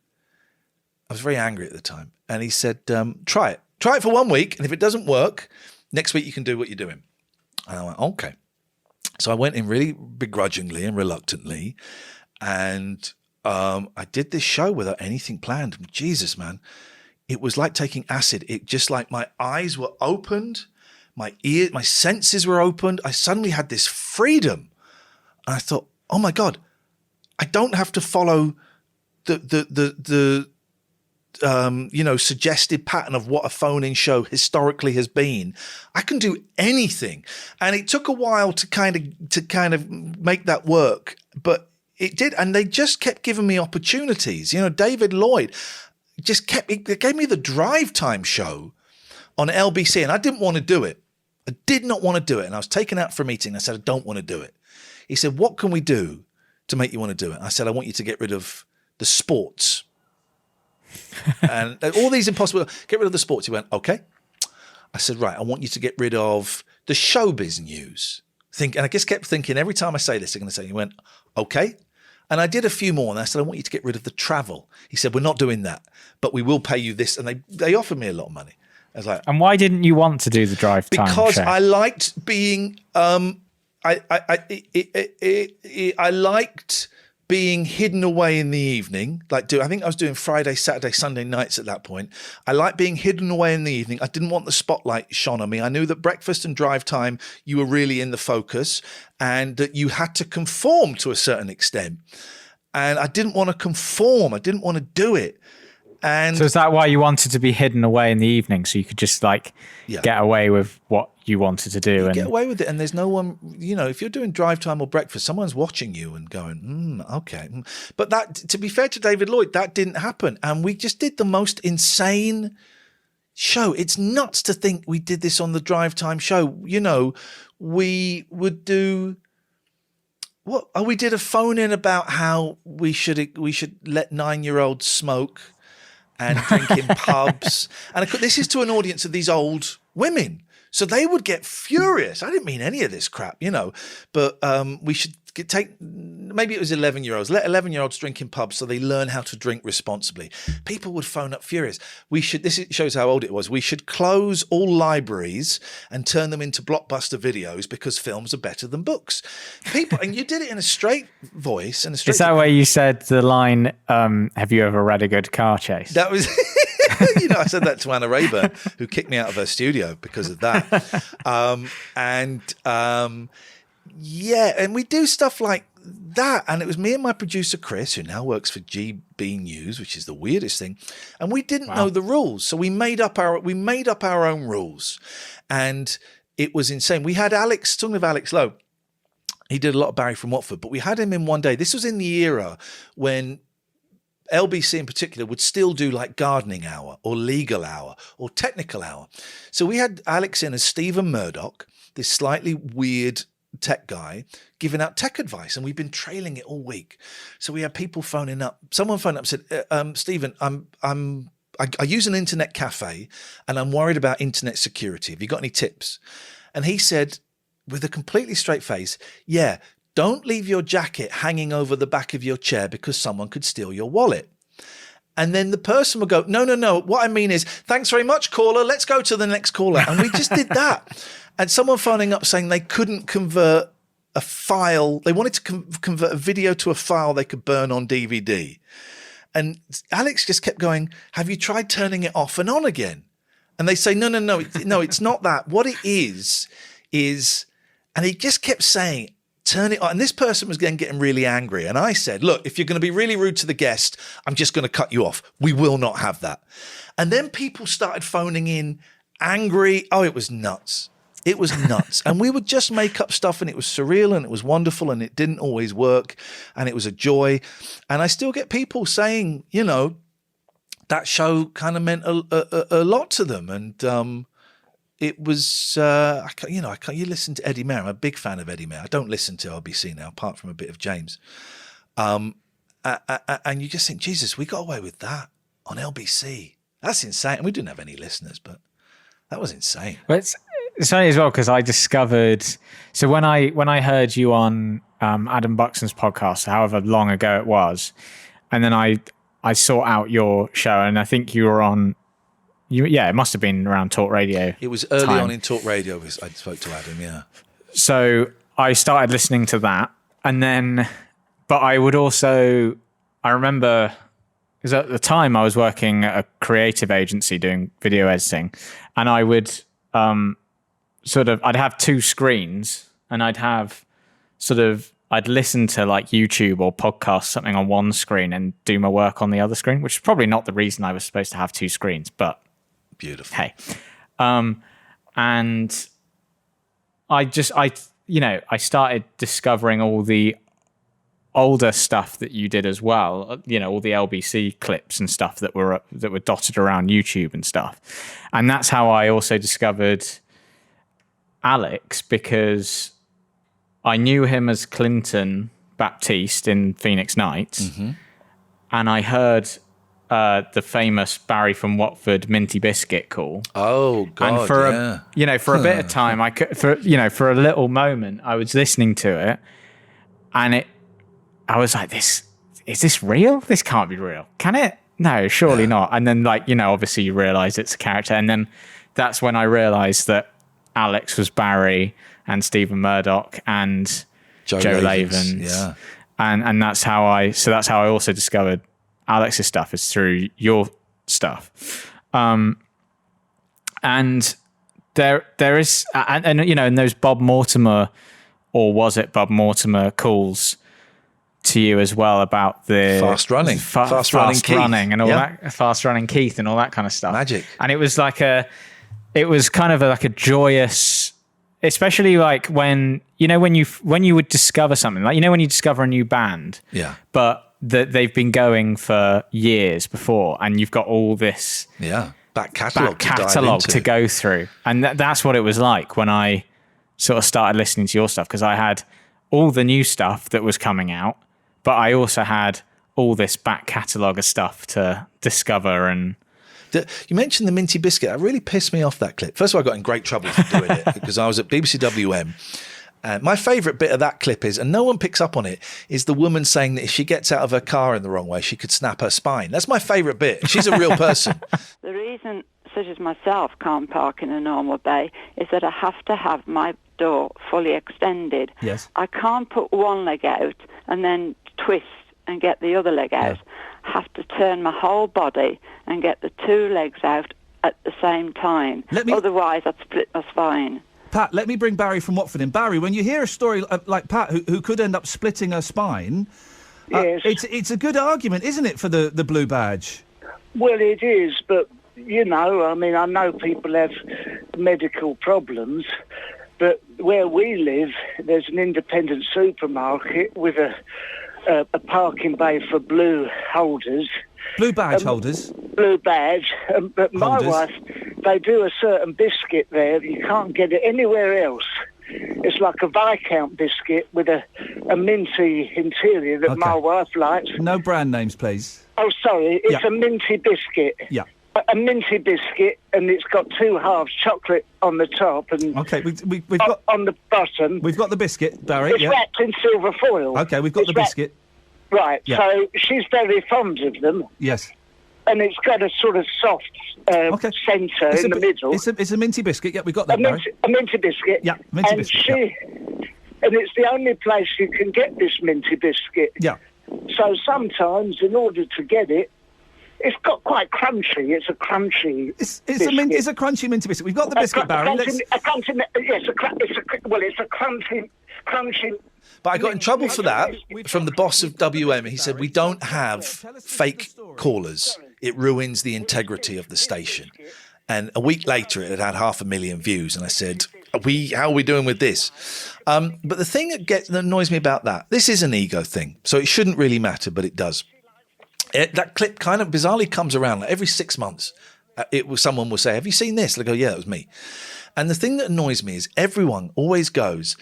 I was very angry at the time. And he said, try it. Try it for 1 week. And if it doesn't work, next week you can do what you're doing. And I went, okay. So I went in really begrudgingly and reluctantly. And I did this show without anything planned. Jesus, man. It was like taking acid. It just like my eyes were opened. My senses were opened. I suddenly had this freedom. And I thought, oh my God, I don't have to follow the suggested pattern of what a phone-in show historically has been. I can do anything. And it took a while to kind of make that work, but it did. And they just kept giving me opportunities. David Lloyd it gave me the drive time show on LBC, and I didn't want to do it. I did not want to do it. And I was taken out for a meeting. I said, I don't want to do it. He said, what can we do to make you want to do it? I said, I want you to get rid of the sports. And all these impossible, get rid of the sports. He went, okay. I said, right, I want you to get rid of the showbiz news. And I just kept thinking, every time I say this, they're going to say, he went, okay. And I did a few more, and I said, I want you to get rid of the travel. He said, we're not doing that, but we will pay you this. And they offered me a lot of money. I was like, and why didn't you want to do the drive time? Because show? I liked being, I liked being hidden away in the evening. I think I was doing Friday, Saturday, Sunday nights at that point. I liked being hidden away in the evening. I didn't want the spotlight shone on me. I knew that breakfast and drive time, you were really in the focus, and that you had to conform to a certain extent. And I didn't want to conform. I didn't want to do it. And so is that why you wanted to be hidden away in the evening, so you could just get away with what you wanted to do? Get away with it, and there's no one, if you're doing drive time or breakfast, someone's watching you and going, okay. But that, to be fair to David Lloyd, that didn't happen. And we just did the most insane show. It's nuts to think we did this on the drive time show. We would do... we did a phone in about how we should let 9-year-olds smoke and drink in pubs. And this is to an audience of these old women. So they would get furious. I didn't mean any of this crap, but we should maybe it was 11-year-olds, let 11-year-olds drink in pubs so they learn how to drink responsibly. People would phone up furious. This shows how old it was. We should close all libraries and turn them into blockbuster videos because films are better than books. And you did it in a straight voice. Is that where you said the line, have you ever read a good car chase? That was... I said that to Anna Rayburn, who kicked me out of her studio because of that. And we do stuff like that. And it was me and my producer, Chris, who now works for GB News, which is the weirdest thing. And we didn't know the rules. So we made up our own rules. And it was insane. We had Alex, talking of Alex Lowe, he did a lot of Barry from Watford, but we had him in one day. This was in the era when LBC in particular would still do like gardening hour or legal hour or technical hour. So we had Alex in as Stephen Murdoch, this slightly weird tech guy, giving out tech advice, and we've been trailing it all week. So we had people phoning up. Someone phoned up and said, Stephen, I use an internet cafe and I'm worried about internet security. Have you got any tips? And he said, with a completely straight face, yeah, don't leave your jacket hanging over the back of your chair because someone could steal your wallet. And then the person would go, no. What I mean is, thanks very much, caller. Let's go to the next caller. And we just did that. And someone phoning up saying they couldn't convert a file. They wanted to convert a video to a file they could burn on DVD. And Alex just kept going, have you tried turning it off and on again? And they say, no, it's not that. What it is, and he just kept saying, turn it on. And this person was then getting really angry. And I said, look, if you're going to be really rude to the guest, I'm just going to cut you off. We will not have that. And then people started phoning in angry. Oh, it was nuts. It was nuts. And we would just make up stuff, and it was surreal and it was wonderful, and it didn't always work, and it was a joy. And I still get people saying, that show kind of meant a lot to them. And it was, you listen to Eddie Mair. I'm a big fan of Eddie Mair. I don't listen to RBC now, apart from a bit of James. and you just think, Jesus, we got away with that on LBC. That's insane. And we didn't have any listeners, but that was insane. But it's funny as well because I discovered. So when I heard you on Adam Buxton's podcast, however long ago it was, and then I sought out your show, and I think you were on. It must have been around talkRADIO. It was early on in talkRADIO. I spoke to Adam. Yeah. So I started listening to that, and then, but I would also. I remember. Because at the time I was working at a creative agency doing video editing, and I would I'd have two screens, and I'd listen to like YouTube or podcast something on one screen and do my work on the other screen, which is probably not the reason I was supposed to have two screens, but beautiful. Hey, and I started discovering all the older stuff that you did as well, all the LBC clips and stuff that were dotted around YouTube and stuff. And that's how I also discovered Alex, because I knew him as Clinton Baptiste in Phoenix Nights. Mm-hmm. And I heard the famous Barry from Watford Minty Biscuit call. Oh God! And for a bit of time, for a little moment, I was listening to it, and I was like, is this real? This can't be real. Can it? No, surely not. And then obviously you realize it's a character. And then that's when I realized that Alex was Barry and Stephen Murdoch and Joe Lavens. Yeah. And that's how I also discovered Alex's stuff, is through your stuff. And there is, and those Bob Mortimer, or was it Bob Mortimer, calls to you as well about the fast running and all that, fast running Keith and all that kind of stuff. Magic. And it was like a joyous, especially like when you would discover something, like when you discover a new band, but that they've been going for years before, and you've got all this back catalogue to go through, and that's what it was like when I sort of started listening to your stuff, because I had all the new stuff that was coming out, but I also had all this back catalogue of stuff to discover. And you mentioned the Minty Biscuit. That really pissed me off, that clip. First of all, I got in great trouble for doing it because I was at BBC WM. And my favourite bit of that clip is, and no one picks up on it, is the woman saying that if she gets out of her car in the wrong way, she could snap her spine. That's my favourite bit. She's a real person. The reason, such as myself, can't park in a normal bay is that I have to have my door fully extended. Yes. I can't put one leg out and then twist and get the other leg out. I have to turn my whole body and get the two legs out at the same time. Otherwise, I'd split my spine. Pat, let me bring Barry from Watford in. Barry, when you hear a story like Pat, who could end up splitting her spine, yes, it's a good argument, isn't it, for the blue badge? Well, it is, but, I know people have medical problems, but where we live, there's an independent supermarket with a parking bay for blue holders. Blue badge holders? Blue badge. But my wife, they do a certain biscuit there. You can't get it anywhere else. It's like a Viscount biscuit with a minty interior that my wife likes. No brand names, please. Oh, sorry. It's a minty biscuit. Yeah. A minty biscuit, and it's got two halves chocolate on the top and we've got on the bottom. We've got the biscuit, Barry. It's wrapped in silver foil. Okay, we've got the biscuit. Right, so she's very fond of them. Yes. And it's got a sort of soft centre in the middle. It's a minty biscuit. Yeah, we've got that, Barry. A minty biscuit. Yeah, minty biscuit. And it's the only place you can get this minty biscuit. Yeah. So sometimes, in order to get it, it's got quite crunchy. It's a crunchy. It's a crunchy minty biscuit. We've got the biscuit, Barry. It's a crunchy. But I got in trouble for that from the boss of WM. He said, we don't have fake callers. It ruins the integrity of the station. And a week later, it had 500,000 views. And I said, how are we doing with this? But the thing that annoys me about that, this is an ego thing. So it shouldn't really matter, but it does. That clip kind of bizarrely comes around like every 6 months. Someone will say, have you seen this? They'll go, yeah, it was me. And the thing that annoys me is everyone always goes,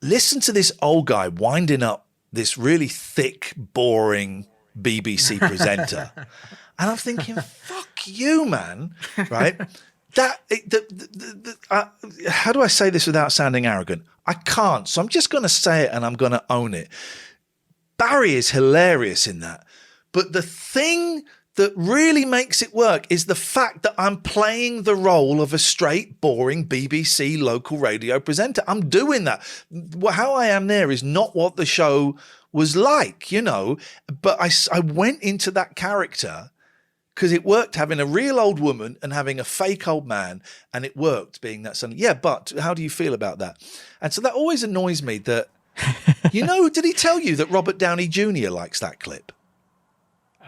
listen to this old guy winding up this really thick, boring BBC presenter. And I'm thinking, fuck you, man, right? How do I say this without sounding arrogant? I can't, so I'm just going to say it and I'm going to own it. Barry is hilarious in that. But the thing that really makes it work is the fact that I'm playing the role of a straight, boring BBC local radio presenter. I'm doing that. How I am there is not what the show was like, you know, but I went into that character because it worked having a real old woman and having a fake old man, and it worked being that son. Yeah, but how do you feel about that? And so that always annoys me that, you know, did he tell you that Robert Downey Jr. likes that clip?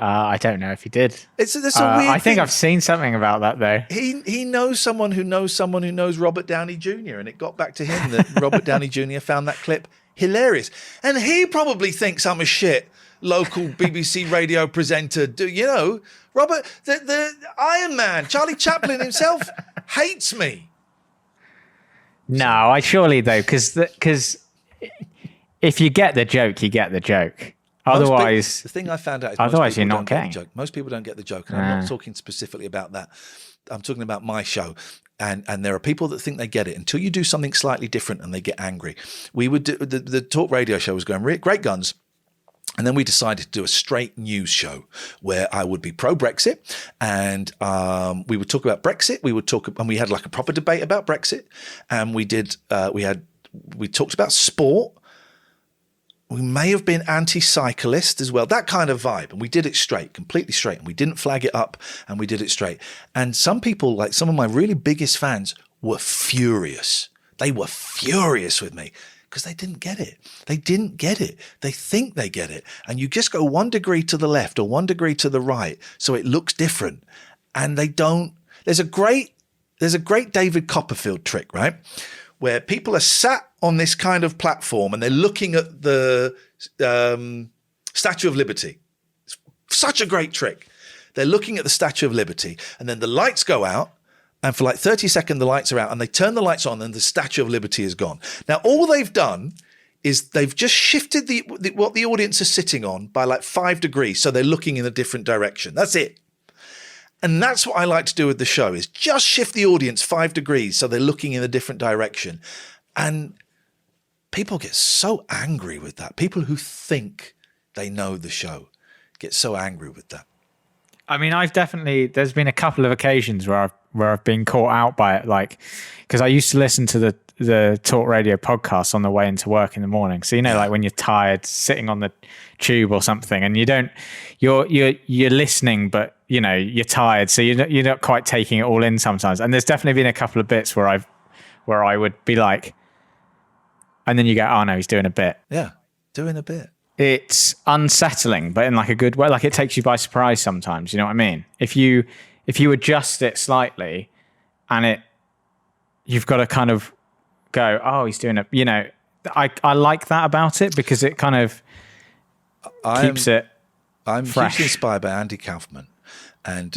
I don't know if he did. It's a weird I think thing. I've seen something about that, though. He knows someone who knows someone who knows Robert Downey Jr., and it got back to him that Robert Downey Jr. found that clip hilarious. And he probably thinks I'm a shit local BBC radio presenter. You know, Robert, the Iron Man, Charlie Chaplin himself hates me. No, I surely, though, because if you get the joke, you get the joke. Otherwise, the thing I found out is otherwise you're not getting the joke. Most people don't get the joke, and I'm not talking specifically about that. I'm talking about my show, and there are people that think they get it until you do something slightly different, and they get angry. We would do the talk radio show was going great guns. And then we decided to do a straight news show where I would be pro-Brexit, and we would talk about Brexit. And we had like a proper debate about Brexit, and we talked about sport. We may have been anti-cyclist as well, that kind of vibe. And we did it straight, completely straight. And we didn't flag it up, and we did it straight. And some people, like some of my really biggest fans, were furious. They were furious with me because they didn't get it. They didn't get it. They think they get it. And you just go 1 degree to the left or 1 degree to the right so it looks different. And they don't. There's a great David Copperfield trick, right? Where people are sat on this kind of platform and they're looking at the Statue of Liberty. It's such a great trick. They're looking at the Statue of Liberty, and then the lights go out, and for like 30 seconds the lights are out, and they turn the lights on and the Statue of Liberty is gone. Now, all they've done is they've just shifted what the audience is sitting on by like 5 degrees, so they're looking in a different direction. That's it. And that's what I like to do with the show, is just shift the audience 5 degrees so they're looking in a different direction. And people get so angry with that. People who think they know the show get so angry with that. I mean, there's been a couple of occasions where I've been caught out by it, like, because I used to listen to the talk radio podcast on the way into work in the morning. So, you know, like when you're tired, sitting on the tube or something, and you're listening, but you know, you're tired. So you're not quite taking it all in sometimes. And there's definitely been a couple of bits where I would be like, and then you go, oh no, he's doing a bit. Yeah, doing a bit. It's unsettling, but in like a good way. Like it takes you by surprise sometimes. You know what I mean? If you adjust it slightly, and you've got to kind of go, oh, he's doing it. You know, I like that about it because it kind of keeps it. I'm fresh. hugely inspired by Andy Kaufman, and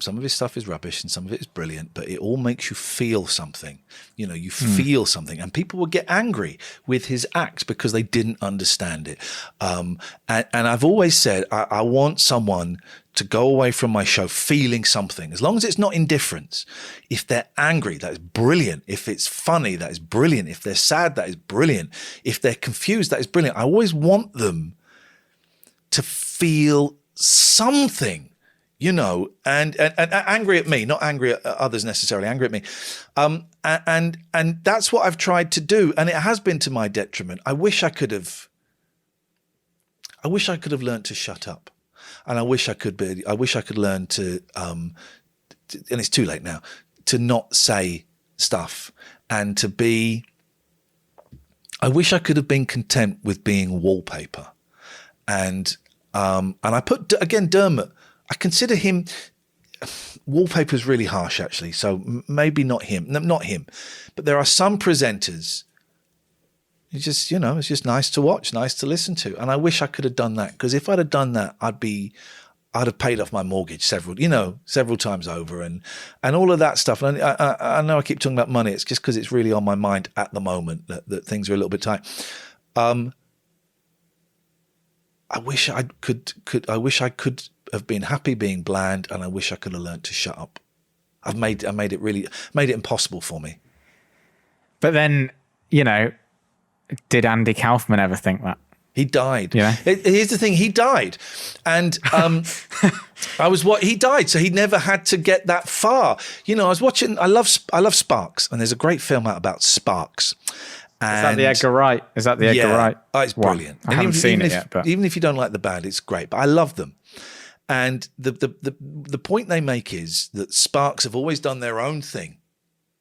some of his stuff is rubbish and some of it is brilliant, but it all makes you feel something. You know, you feel something, and people would get angry with his acts because they didn't understand it. And I've always said I want someone to go away from my show feeling something, as long as it's not indifference. If they're angry, that is brilliant. If it's funny, that is brilliant. If they're sad, that is brilliant. If they're confused, that is brilliant. I always want them to feel something, you know, and angry at me, not angry at others necessarily, angry at me. And that's what I've tried to do, and it has been to my detriment. I wish I could have learned to shut up, and I wish I could learn to, and it's too late now, to not say stuff, and to be. I wish I could have been content with being wallpaper. And I put, again, Dermot, I consider him, wallpaper is really harsh actually, so maybe not him, but there are some presenters, it's just nice to watch, nice to listen to. And I wish I could have done that, because if I'd have done that, I'd have paid off my mortgage several times over and all of that stuff. And I know I keep talking about money, it's just because it's really on my mind at the moment that things are a little bit tight. I wish I could have been happy being bland, and I wish I could have learned to shut up. I made it impossible for me. But then, did Andy Kaufman ever think that? He died. Yeah. Here's the thing: he died, and he died, so he never had to get that far. I was watching. I love Sparks, and there's a great film out about Sparks. Is that the Edgar Wright? Oh, it's brilliant. I haven't seen it yet, but even if you don't like the band, it's great. But I love them. And the point they make is that Sparks have always done their own thing,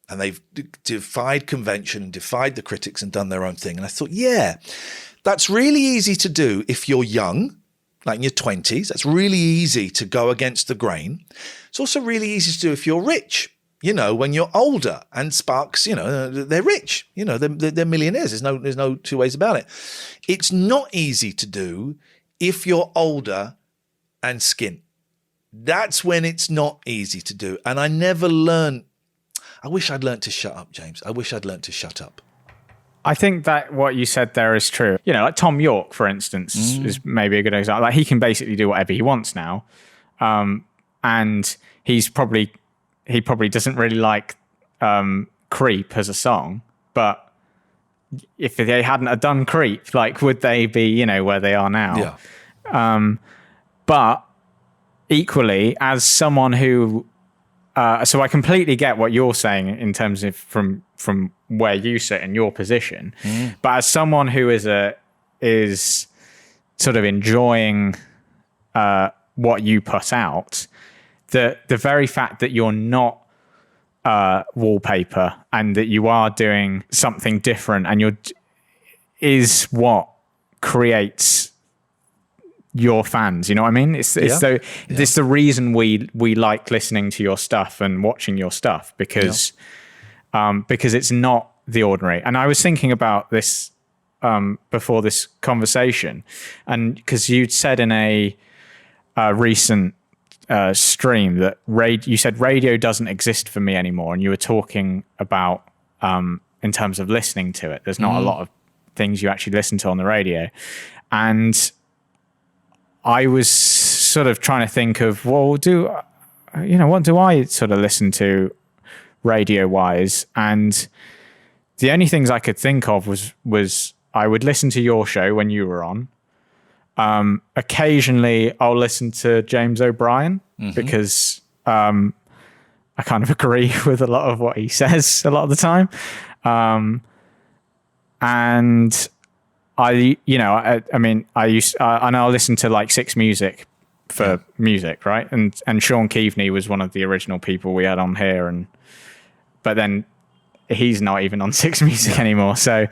and they've defied convention and defied the critics and done their own thing. And I thought, yeah, that's really easy to do if you're young, like in your 20s. That's really easy to go against the grain. It's also really easy to do if you're rich. When you're older, and Sparks, they're rich. They're millionaires. There's no two ways about it. It's not easy to do if you're older and skint. That's when it's not easy to do. And I never learned. I wish I'd learned to shut up, James. I wish I'd learned to shut up. I think that what you said there is true. Like Tom York, for instance, is maybe a good example. Like, he can basically do whatever he wants now. And he probably doesn't really like Creep as a song, but if they hadn't have done Creep, like, would they be, where they are now? Yeah. But equally, as someone who, so I completely get what you're saying in terms of from where you sit in your position, but as someone who is sort of enjoying what you put out, the very fact that you're not wallpaper and that you are doing something different and is what creates your fans. You know what I mean? It's the reason we like listening to your stuff and watching your stuff, because it's not the ordinary. And I was thinking about this before this conversation, and because you'd said in a recent stream that you said radio doesn't exist for me anymore, and you were talking about in terms of listening to it, there's not a lot of things you actually listen to on the radio. And I was sort of trying to think of, well, what do I sort of listen to radio wise? And the only things I could think of was I would listen to your show when you were on. Occasionally I'll listen to James O'Brien because I kind of agree with a lot of what he says a lot of the time. And I I'll listen to like Six Music for music, right? And Sean Keaveney was one of the original people we had on here, but then he's not even on Six Music anymore. So,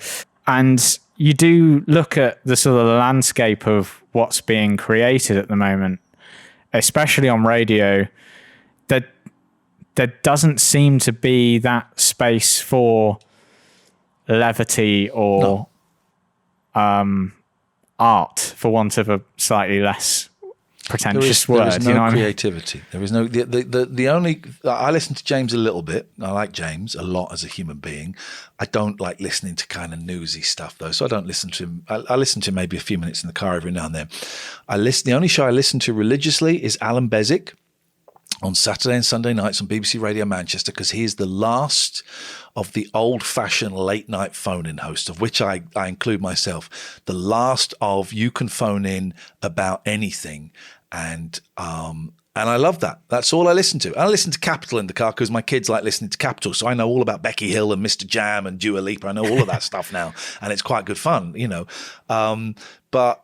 and you do look at the sort of landscape of what's being created at the moment, especially on radio, that there doesn't seem to be that space for levity or art, for want of a slightly less pretentious word. There is no creativity. There is no the only. I listen to James a little bit. I like James a lot as a human being. I don't like listening to kind of newsy stuff though, so I don't listen to him. I listen to him maybe a few minutes in the car every now and then. The only show I listen to religiously is Alan Beswick on Saturday and Sunday nights on BBC Radio Manchester, because he is the last of the old-fashioned late-night phone-in host, of which I include myself. The last of you can phone in about anything, and I love that. That's all I listen to. I listen to Capital in the car because my kids like listening to Capital, so I know all about Becky Hill and Mr. Jam and Dua Lipa. I know all of that stuff now, and it's quite good fun, But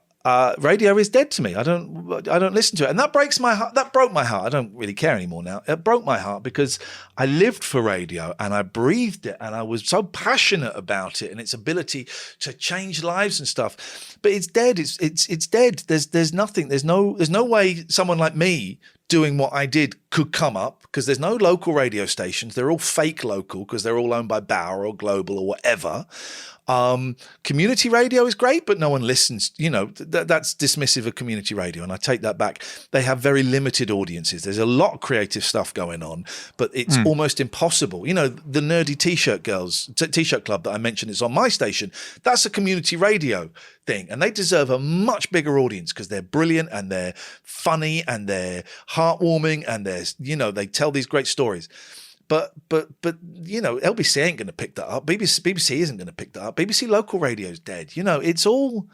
radio is dead to me. I don't listen to it, and that breaks my heart. That broke my heart. I don't really care anymore now. It broke my heart because I lived for radio and I breathed it, and I was so passionate about it and its ability to change lives and stuff. But it's dead. It's dead. There's nothing. There's no way someone like me doing what I did could come up, because there's no local radio stations. They're all fake local because they're all owned by Bauer or Global or whatever. Community radio is great, but no one listens. You know, that's dismissive of community radio, and I take that back. They have very limited audiences. There's a lot of creative stuff going on, but it's almost impossible. You know, the nerdy T-shirt club that I mentioned is on my station. That's a community radio thing, and they deserve a much bigger audience because they're brilliant and they're funny and they're heartwarming and they tell these great stories. But you know, LBC ain't going to pick that up. BBC isn't going to pick that up. BBC local radio's dead. You know, it's all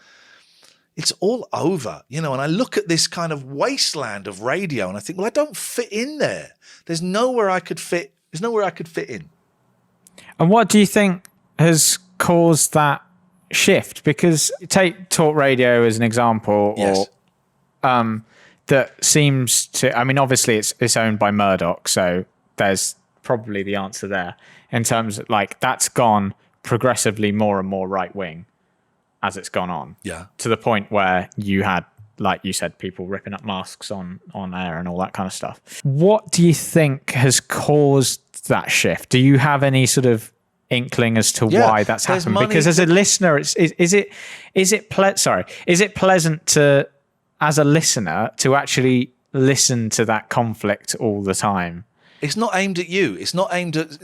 over. You know, and I look at this kind of wasteland of radio, and I think, well, I don't fit in there. There's nowhere I could fit. There's nowhere I could fit in. And what do you think has caused that shift? Because take talk radio as an example, Yes. or that seems to. I mean, obviously, it's owned by Murdoch, so there's probably the answer there in terms of like that's gone progressively more and more right wing as it's gone on. Yeah. To the point where you had, like you said, people ripping up masks on air and all that kind of stuff. What do you think has caused that shift? Do you have any sort of inkling as to why that's happened? Because as a listener, is it pleasant to, as a listener, to actually listen to that conflict all the time? It's not aimed at you. It's not aimed at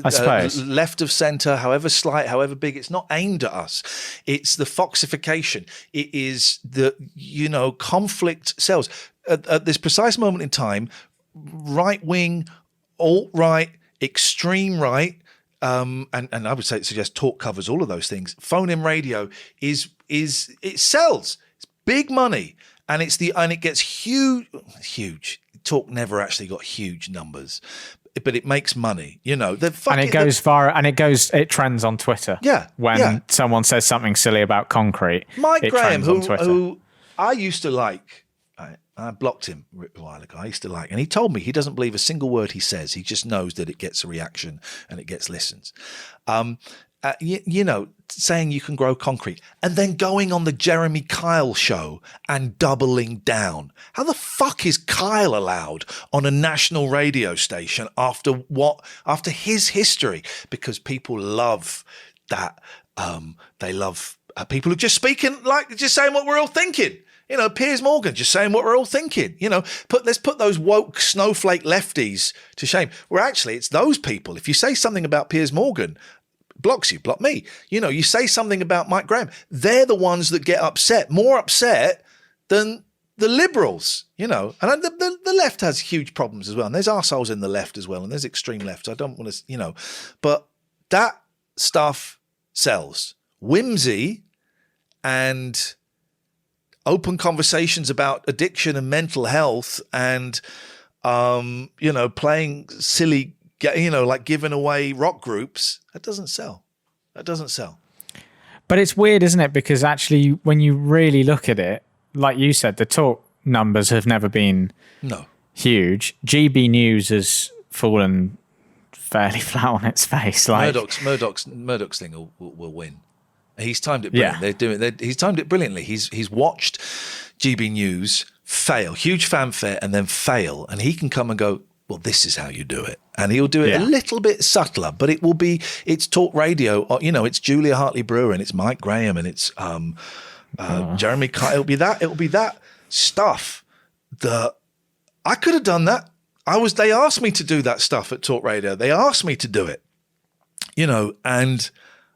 I suppose. Left of centre, however slight, however big. It's not aimed at us. It's the foxification. It is the, you know, conflict sells. At this precise moment in time, right-wing, alt-right, extreme right, and I would suggest talk covers all of those things. Phone-in radio it sells. It's big money, and it gets huge. Talk never actually got huge numbers, but it makes money. You know, and it goes viral, and it trends on Twitter. Yeah, when someone says something silly about concrete, Mike Graham, who I used to like. I blocked him a while ago. I used to like, and he told me he doesn't believe a single word he says. He just knows that it gets a reaction and it gets listens. You know, saying you can grow concrete and then going on the Jeremy Kyle show and doubling down. How the fuck is Kyle allowed on a national radio station after his history? Because people love that. They love people who just speaking, like just saying what we're all thinking. You know, Piers Morgan just saying what we're all thinking. You know, let's put those woke snowflake lefties to shame. Where actually it's those people. If you say something about Piers Morgan, blocks you, block me. You know, you say something about Mike Graham, they're the ones that get upset, more upset than the liberals, you know. And the left has huge problems as well. And there's arseholes in the left as well. And there's extreme left. I don't want to, you know. But that stuff sells. Whimsy and open conversations about addiction and mental health and, you know, playing silly, you know, like giving away rock groups, that doesn't sell. But it's weird, isn't it? Because actually, when you really look at it, like you said, the talk numbers have never been huge. GB News has fallen fairly flat on its face. Like Murdoch's thing will win. He's timed it brilliantly. Yeah. He's timed it brilliantly. He's watched GB News fail, huge fanfare, and then fail, and he can come and go, well, this is how you do it. And he'll do it a little bit subtler, but it's talk radio. You know, it's Julia Hartley-Brewer and it's Mike Graham and it's Jeremy Kyle. It'll be that stuff that I could have done that. They asked me to do that stuff at Talk Radio. They asked me to do it, you know, and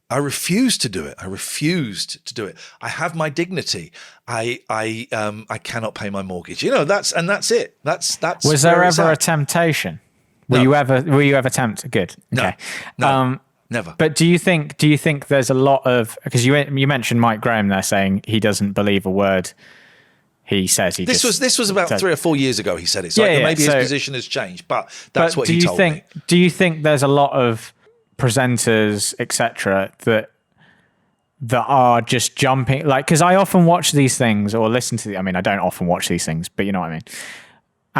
I refused to do it. I have my dignity. I cannot pay my mortgage. You know, that's it. That's. Was there ever a temptation? Were you ever tempted? Good. Okay. No. Never. But do you think there's a lot of, because you mentioned Mike Graham there saying he doesn't believe a word he says. This was about 3 or 4 years ago. He said it. So maybe his position has changed, but that's what he told me. Do you think there's a lot of presenters, etc., that are just jumping, like, because I often watch these things or listen to I mean, I don't often watch these things, but you know what I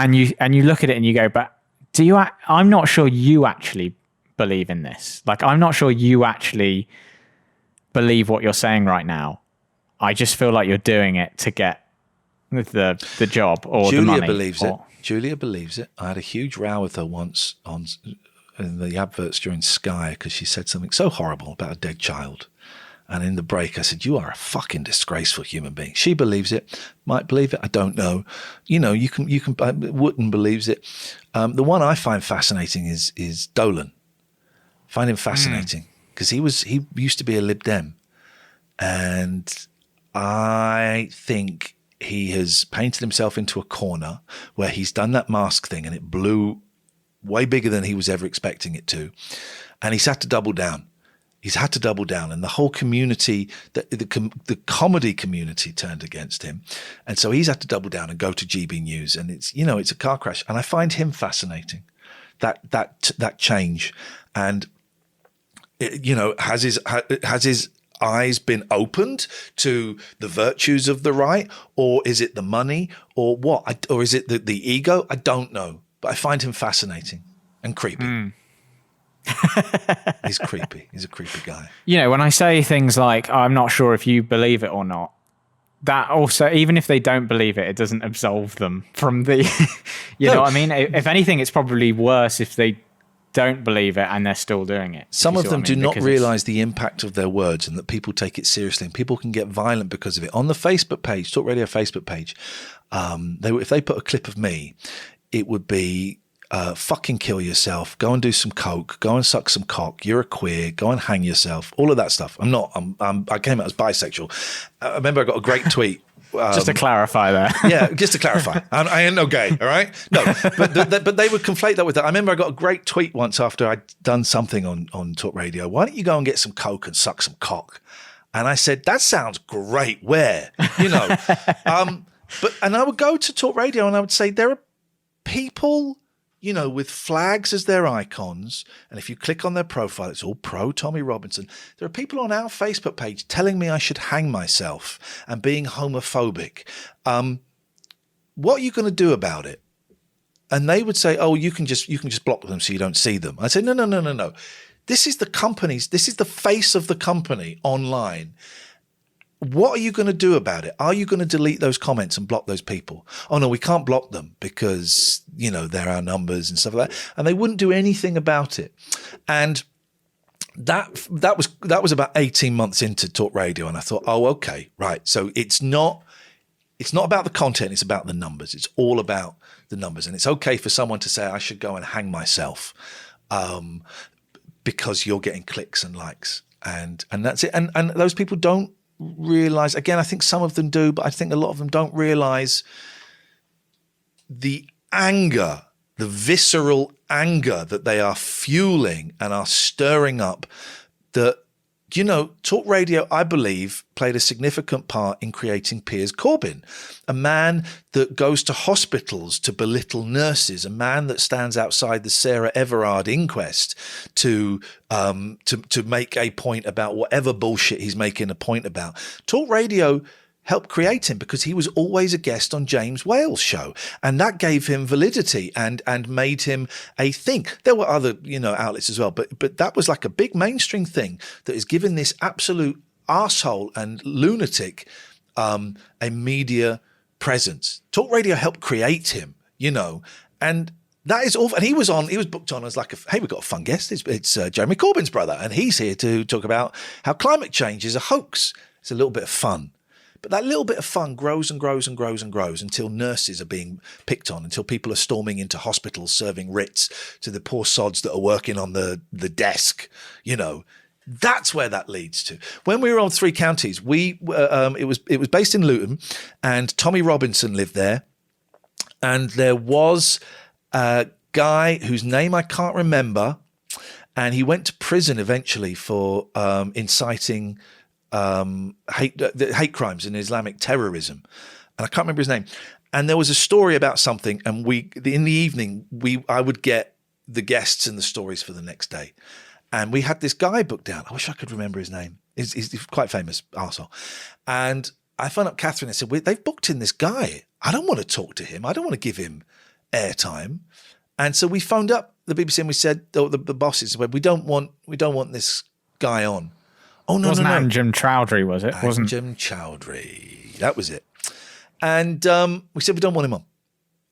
mean, and you look at it and you go, but I'm not sure you actually believe in this. Like, I'm not sure you actually believe what you're saying right now. I just feel like you're doing it to get the job or Julia the money. Believes it. Julia believes it. I had a huge row with her once in the adverts during Sky because she said something so horrible about a dead child. And in the break, I said, "You are a fucking disgraceful human being." She believes it. Might believe it. I don't know. You know, you can. Wooten believes it. The one I find fascinating is Dolan. Find him fascinating because he used to be a Lib Dem, and I think he has painted himself into a corner where he's done that mask thing and it blew way bigger than he was ever expecting it to, and he's had to double down. He's had to double down, and the whole community, the comedy community, turned against him, and so he's had to double down and go to GB News, and it's a car crash, and I find him fascinating, that change, and has his eyes been opened to the virtues of the right, or is it the money, or what, or is it the ego? I don't know, but I find him fascinating and creepy. He's creepy. He's a creepy guy. When I say things like, I'm not sure if you believe it or not, that also, even if they don't believe it, it doesn't absolve them from the, know what I mean? If anything, it's probably worse if they don't believe it and they're still doing it. Some of them do not realise the impact of their words and that people take it seriously, and people can get violent because of it. On the Facebook page, Talk Radio Facebook page, if they put a clip of me, it would be, fucking kill yourself, go and do some coke, go and suck some cock, you're a queer, go and hang yourself, all of that stuff. I came out as bisexual. I remember I got a great tweet. Just to clarify there. Yeah, just to clarify. I ain't no gay, all right? No, but they would conflate that with that. I remember I got a great tweet once after I'd done something on Talk Radio. "Why don't you go and get some coke and suck some cock?" And I said, "That sounds great. Where?" And I would go to Talk Radio and I would say, there are people, with flags as their icons, and if you click on their profile, it's all pro Tommy Robinson. There are people on our Facebook page telling me I should hang myself and being homophobic. What are you going to do about it? And they would say, "Oh, you can just block them so you don't see them." I say, no. This is the face of the company online. What are you going to do about it? Are you going to delete those comments and block those people? "Oh no, we can't block them because, they're our numbers and stuff like that." And they wouldn't do anything about it. And that was about 18 months into Talk Radio. And I thought, oh, okay, right. So it's not about the content. It's about the numbers. It's all about the numbers. And it's okay for someone to say, "I should go and hang myself," because you're getting clicks and likes. And that's it. And those people don't realize, again, I think some of them do, but I think a lot of them don't realize the anger, the visceral anger that they are fueling and are stirring up. That, Talk Radio, I believe, played a significant part in creating Piers Corbyn, a man that goes to hospitals to belittle nurses, a man that stands outside the Sarah Everard inquest to make a point about whatever bullshit he's making a point about. Talk Radio helped create him because he was always a guest on James Whale's show, and that gave him validity and made him a thing. There were other outlets as well, but that was like a big mainstream thing that has given this absolute arsehole and lunatic a media presence. Talk Radio helped create him, and that is awful. And he was booked on as like, hey, we've got a fun guest. It's Jeremy Corbyn's brother, and he's here to talk about how climate change is a hoax. It's a little bit of fun. But that little bit of fun grows and grows and grows and grows until nurses are being picked on, until people are storming into hospitals serving writs to the poor sods that are working on the desk. That's where that leads to. When we were on Three Counties, it was based in Luton, and Tommy Robinson lived there, and there was a guy whose name I can't remember, and he went to prison eventually for inciting hate crimes and Islamic terrorism, and I can't remember his name. And there was a story about something, and in the evening I would get the guests and the stories for the next day, and we had this guy booked down. I wish I could remember his name. He's quite famous arsehole. And I phoned up Katherine and said, "They've booked in this guy. I don't want to talk to him. I don't want to give him airtime." And so we phoned up the BBC and we said, the bosses said, we don't want this guy on. Oh, no, wasn't no. Anjem Chowdhury, was it? Anjem Chowdhury. That was it. And we said, we don't want him on.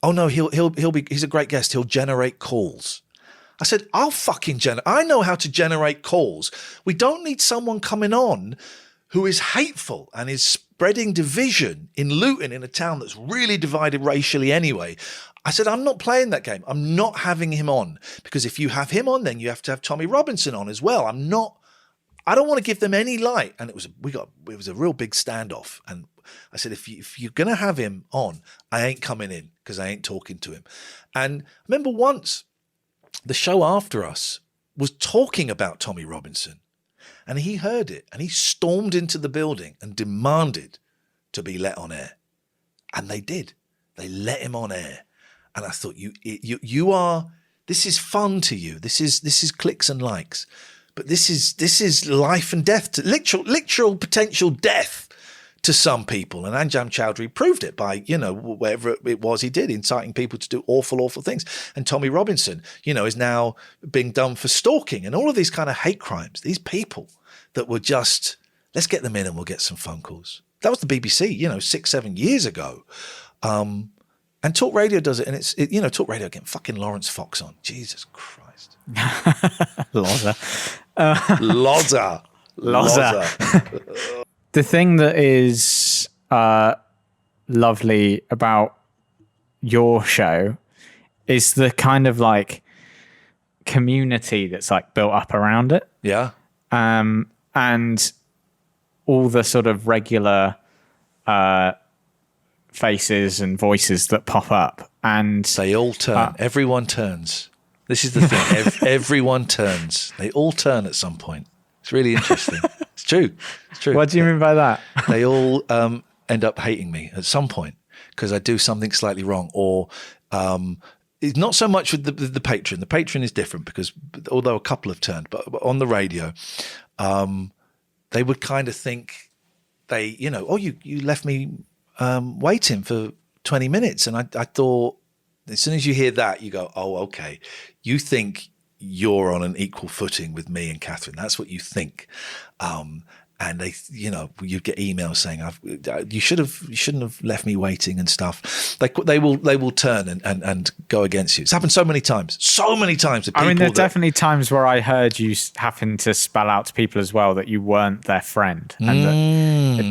oh no, he's a great guest. He'll generate calls. I said, I'll fucking I know how to generate calls. We don't need someone coming on who is hateful and is spreading division in Luton, in a town that's really divided racially anyway. I said, I'm not playing that game. I'm not having him on, because if you have him on, then you have to have Tommy Robinson on as well. I don't want to give them any light. And it was a real big standoff. And I said, if you're going to have him on, I ain't coming in, because I ain't talking to him. And I remember once the show after us was talking about Tommy Robinson, and he heard it, and he stormed into the building and demanded to be let on air. And they did. They let him on air. And I thought, you are, this is fun to you. This is clicks and likes. But this is life and death, literal potential death to some people. And Anjam Chowdhury proved it by, whatever it was he did, inciting people to do awful, awful things. And Tommy Robinson, is now being done for stalking and all of these kind of hate crimes. These people that were just, let's get them in and we'll get some phone calls. That was the BBC, 6-7 years ago. And Talk Radio does it, and Talk Radio getting fucking Lawrence Fox on. Jesus Christ. Loza. Loza. The thing that is lovely about your show is the kind of like community that's like built up around it. Yeah. And all the sort of regular faces and voices that pop up, and they all turn. Everyone turns. This is the thing. Everyone turns. They all turn at some point. It's really interesting. It's true. What do you mean by that? They all end up hating me at some point because I do something slightly wrong, or it's not so much with the patron. The patron is different, because although a couple have turned, but on the radio, they would kind of think you left me waiting for 20 minutes. And I thought, as soon as you hear that, you go, oh, okay. You think you're on an equal footing with me and Katherine. That's what you think. And they, you get emails saying, you shouldn't have left me waiting and stuff. They will turn and go against you. It's happened so many times. There's definitely times where I heard you having to spell out to people as well that you weren't their friend, and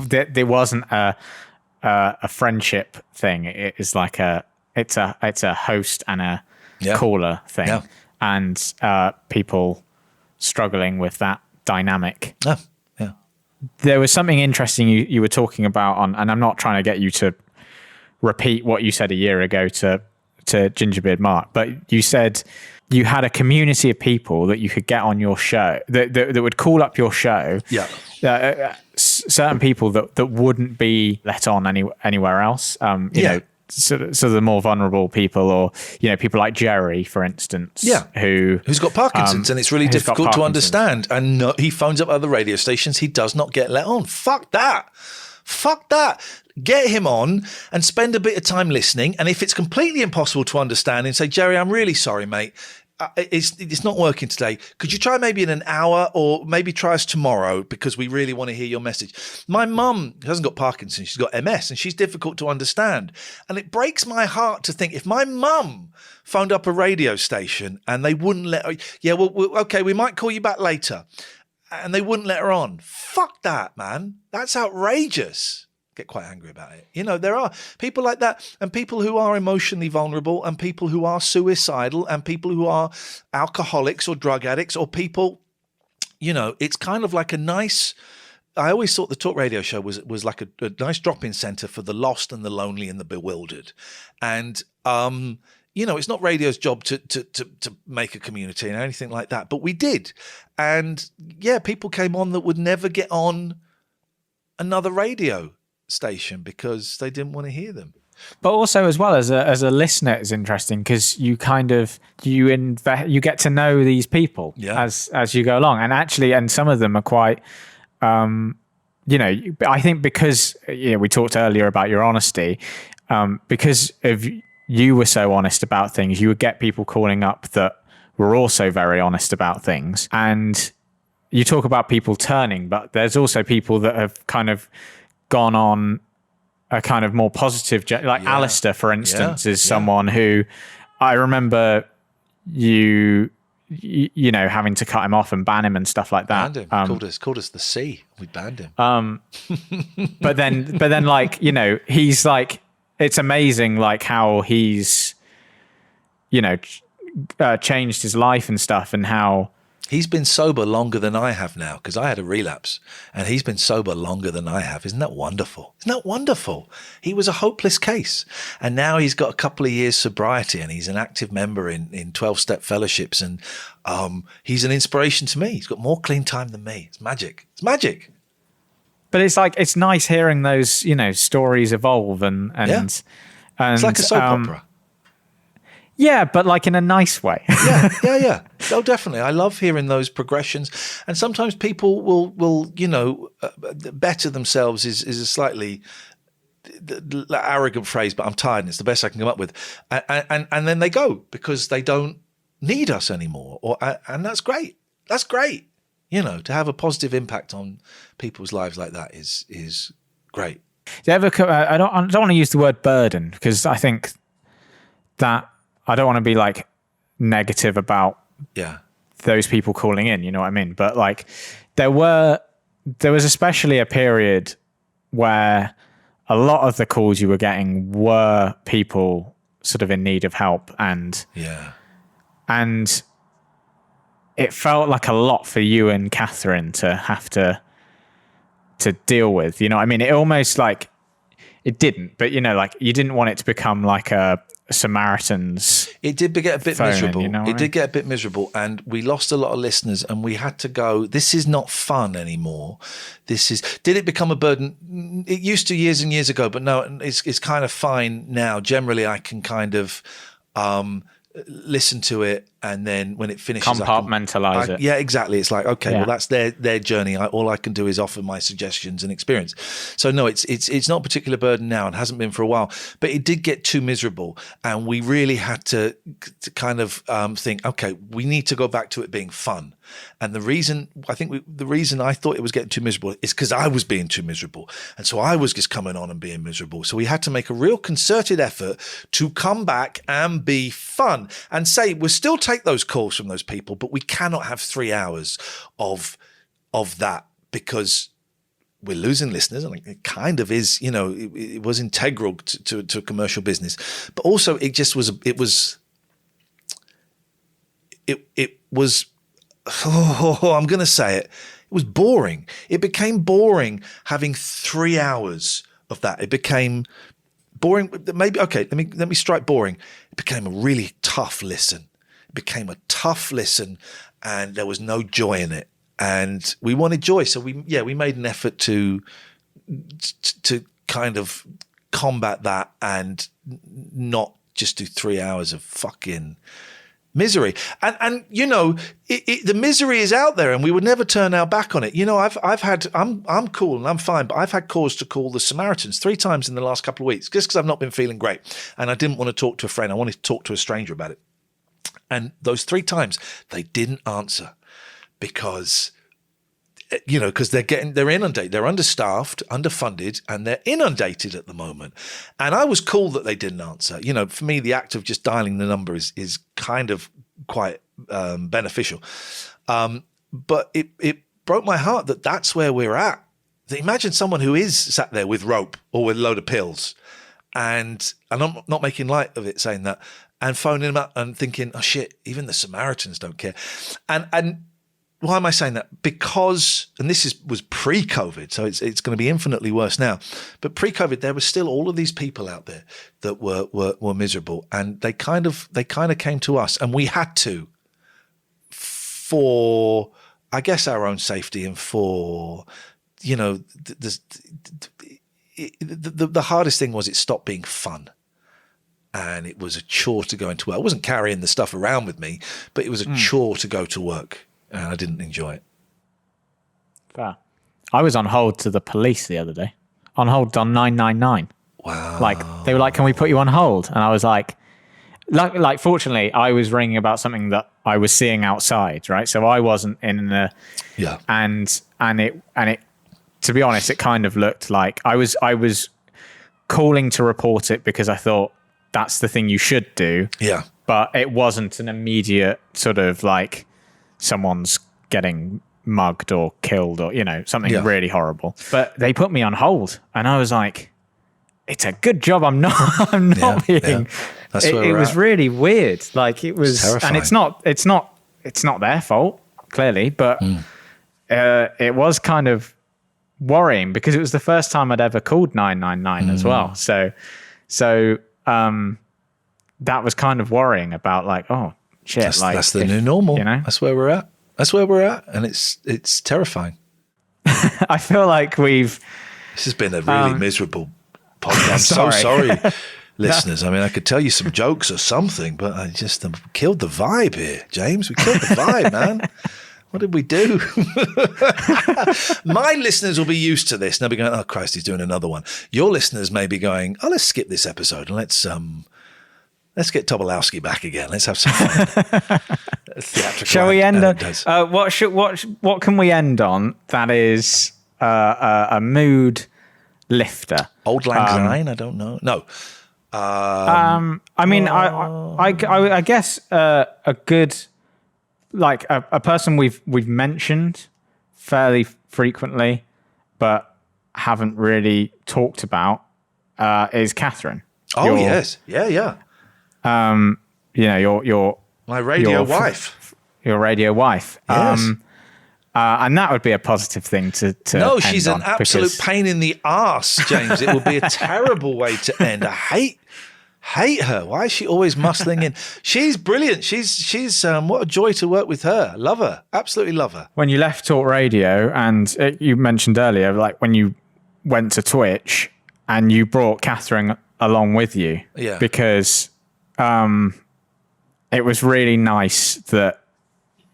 that there wasn't a friendship thing. It is like it's a host and a caller thing, and people struggling with that dynamic. There was something interesting you were talking about and I'm not trying to get you to repeat what you said a year ago to Gingerbeard Mark, but you said you had a community of people that you could get on your show that would call up your show. Yeah. Certain people that wouldn't be let on anywhere else. So the more vulnerable people, or people like Jerry, for instance, who's got Parkinson's, and it's really difficult to understand. And he phones up other radio stations. He does not get let on. Fuck that. Get him on and spend a bit of time listening. And if it's completely impossible to understand, and say, Jerry, I'm really sorry, mate. It's not working today. Could you try maybe in an hour, or maybe try us tomorrow, because we really want to hear your message. My mum hasn't got Parkinson's, she's got MS, and she's difficult to understand. And it breaks my heart to think, if my mum phoned up a radio station and they wouldn't let her, okay, we might call you back later, and they wouldn't let her on. Fuck that, man. That's outrageous. Get quite angry about it. There are people like that, and people who are emotionally vulnerable, and people who are suicidal, and people who are alcoholics or drug addicts, or people, it's kind of like a nice, I always thought the Talk Radio show was like a nice drop-in center for the lost and the lonely and the bewildered. And, it's not radio's job to make a community or anything like that, but we did. And people came on that would never get on another radio station because they didn't want to hear them. But also, as well, as a listener, it's interesting because you kind of you get to know these people as you go along, and some of them are quite I think because we talked earlier about your honesty, because of you were so honest about things, you would get people calling up that were also very honest about things. And you talk about people turning, but there's also people that have kind of gone on a kind of more positive, like Alistair, for instance, is someone who I remember you know, having to cut him off and ban him and stuff like that. Banned him. Called us the C. We banned him. But then, like, you know, he's like, it's amazing, like how he's, you know, changed his life and stuff, and how he's been sober longer than I have now, because I had a relapse, and he's been sober longer than I have. Isn't that wonderful? Isn't that wonderful? He was a hopeless case, and now he's got a couple of years sobriety, and he's an active member in 12-step fellowships, and he's an inspiration to me. He's got more clean time than me. It's magic. It's magic. But it's like, it's nice hearing those, you know, stories evolve and it's like a soap opera. Yeah, but like in a nice way. Yeah. Oh, definitely. I love hearing those progressions. And sometimes people will you know, better themselves is a slightly arrogant phrase, but I'm tired and it's the best I can come up with. And then they go because they don't need us anymore. And that's great. That's great. You know, to have a positive impact on people's lives like that is great. Do you ever, I don't want to use the word burden, because I think that I don't want to be like negative about those people calling in, you know what I mean? But like there was especially a period where a lot of the calls you were getting were people sort of in need of help, and it felt like a lot for you and Katherine to have to deal with, you know what I mean? It almost like, it didn't, but you know, like you didn't want it to become like a Samaritans. It did get a bit miserable. You know it did get a bit miserable, and we lost a lot of listeners, and we had to go, this is not fun anymore. Did it become a burden? It used to years and years ago, but no, it's kind of fine now. Generally, I can kind of listen to it, and then when it finishes, compartmentalize it. Yeah, exactly. It's like, okay, well, that's their journey. All I can do is offer my suggestions and experience. So no, it's not a particular burden now, and hasn't been for a while. But it did get too miserable, and we really had to kind of think, okay, we need to go back to it being fun. And the reason I thought it was getting too miserable is because I was being too miserable, and so I was just coming on and being miserable. So we had to make a real concerted effort to come back and be fun, and say we'll still take those calls from those people, but we cannot have 3 hours of that, because we're losing listeners, and it kind of is, you know, it was integral to a commercial business, but also it just was I'm going to say it was boring. It became boring having 3 hours of that. It became boring. Maybe, okay, let me strike boring. It became a really tough listen. It became a tough listen, and there was no joy in it. And we wanted joy. So we made an effort to kind of combat that and not just do 3 hours of fucking misery. And you know, the misery is out there, and we would never turn our back on it. You know, I'm cool and I'm fine, but I've had cause to call the Samaritans 3 times in the last couple of weeks, just because I've not been feeling great, and I didn't want to talk to a friend. I wanted to talk to a stranger about it. And those 3 times they didn't answer, because you know, because they're inundated, they're understaffed, underfunded, and they're inundated at the moment. And I was cool that they didn't answer. You know, for me, the act of just dialing the number is kind of quite beneficial. But it broke my heart that that's where we're at. Imagine someone who is sat there with rope or with a load of pills, and I'm not making light of it saying that, and phoning them up and thinking, oh shit, even the Samaritans don't care. And why am I saying that? Because, and this was pre-COVID, so it's going to be infinitely worse now. But pre-COVID, there were still all of these people out there that were miserable, and they kind of came to us, and we had to, for I guess our own safety, and for, you know, the hardest thing was it stopped being fun. And it was a chore to go into work. I wasn't carrying the stuff around with me, but it was a chore to go to work, and I didn't enjoy it. Fair. I was on hold to the police the other day. On hold on 999. Wow. Like, they were like, can we put you on hold? And I was like, fortunately, I was ringing about something that I was seeing outside, right? So I wasn't in the... Yeah. And it, to be honest, it kind of looked like I was calling to report it because I thought that's the thing you should do. Yeah. But it wasn't an immediate sort of like someone's getting mugged or killed or, something really horrible. But they put me on hold and I was like, it's a good job I'm not being. Yeah. That's it was really weird. Like it was, and it's not their fault, clearly, but it was kind of worrying because it was the first time I'd ever called 999 as well. So that was kind of worrying about like, oh shit, that's the new normal. That's where we're at. And it's terrifying. I feel like this has been a really miserable podcast. I'm so sorry, listeners. I mean, I could tell you some jokes or something, but I just killed the vibe here, James. We killed the vibe, man. What did we do? My listeners will be used to this. They'll be going, oh, Christ, he's doing another one. Your listeners may be going, oh, let's skip this episode and let's get Tobolowsky back again. Let's have some fun. Shall we end on what can we end on that is a mood lifter? Old Lang Syne? I don't know. No. I mean, I guess a good, like a person we've mentioned fairly frequently, but haven't really talked about is Katherine. Oh, yes. Yeah. Your my radio wife. Your radio wife. Yes. And that would be a positive thing to No, end she's an absolute pain in the arse, James. It would be a terrible way to end. I hate her. Why is she always muscling in? She's brilliant. She's what a joy to work with her. Love her. Absolutely love her. When you left talkRADIO, and you mentioned earlier, like when you went to Twitch and you brought Katherine along with you, because it was really nice that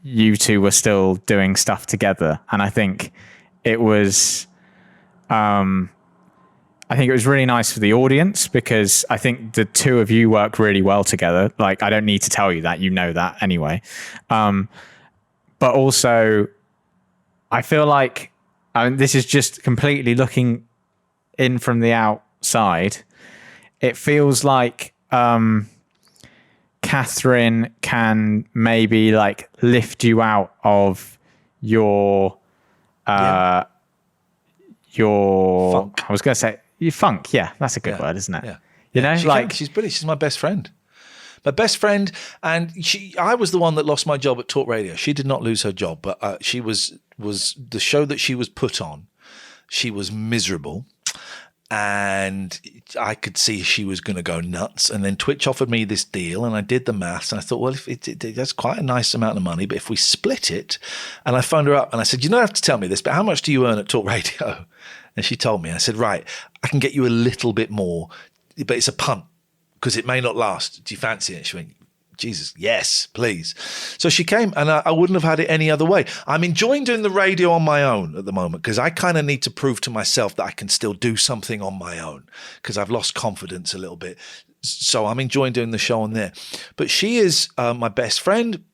you two were still doing stuff together. And I think it was really nice for the audience because I think the two of you work really well together. Like, I don't need to tell you that, you know that anyway. But also I feel like, this is just completely looking in from the outside. It feels like, Katherine can maybe like lift you out of your funk. I was going to say your funk. Yeah, that's a good word, isn't it? Yeah. She's brilliant. She's my best friend. And I was the one that lost my job at talkRADIO. She did not lose her job, but she was the show that she was put on. She was miserable. And I could see she was going to go nuts. And then Twitch offered me this deal, and I did the maths. And I thought, well, if that's quite a nice amount of money, but if we split it, and I phoned her up and I said, you don't have to tell me this, but how much do you earn at talkRADIO? And she told me. I said, right, I can get you a little bit more, but it's a punt because it may not last. Do you fancy it? She went, Jesus, yes, please. So she came, and I wouldn't have had it any other way. I'm enjoying doing the radio on my own at the moment because I kind of need to prove to myself that I can still do something on my own because I've lost confidence a little bit. So I'm enjoying doing the show on there. But she is my best friend.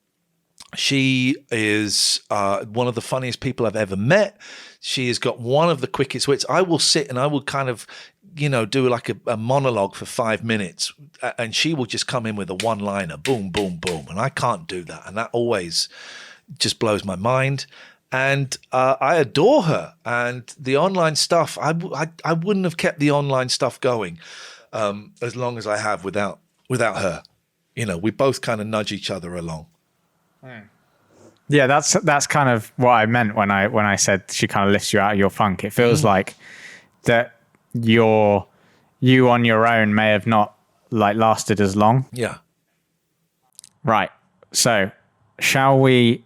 She is one of the funniest people I've ever met. She has got one of the quickest wits. I will sit and I will kind of, do like a monologue for 5 minutes, and she will just come in with a one-liner, boom, boom, boom. And I can't do that. And that always just blows my mind. And I adore her. And the online stuff, I wouldn't have kept the online stuff going as long as I have without her. We both kind of nudge each other along. Yeah, that's kind of what I meant when I said she kind of lifts you out of your funk. It feels like that you on your own may have not like lasted as long. Yeah. Right. So, shall we?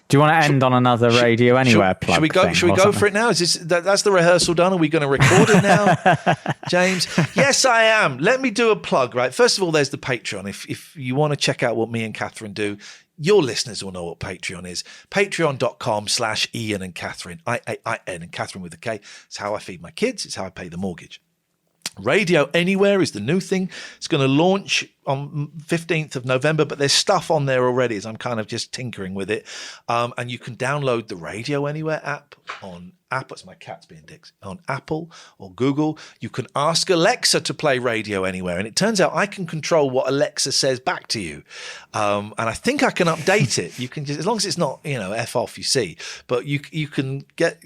Do you want to end on another Radio Anywhere plug? Should we go for it now? Is that's the rehearsal done? Are we going to record it now, James? Yes, I am. Let me do a plug. Right. First of all, there's the Patreon. If you want to check out what me and Katherine do, your listeners will know what Patreon is. Patreon.com/Iain and Katherine. IAIN and Katherine with a K. It's how I feed my kids. It's how I pay the mortgage. Radio Anywhere is the new thing. It's going to launch on 15th of November, but there's stuff on there already as I'm kind of just tinkering with it. And you can download the Radio Anywhere app on Apple. It's my cat's being dicks. On Apple or Google. You can ask Alexa to play Radio Anywhere. And it turns out I can control what Alexa says back to you. And I think I can update it. You can just, as long as it's not, F off, you see. But you can get...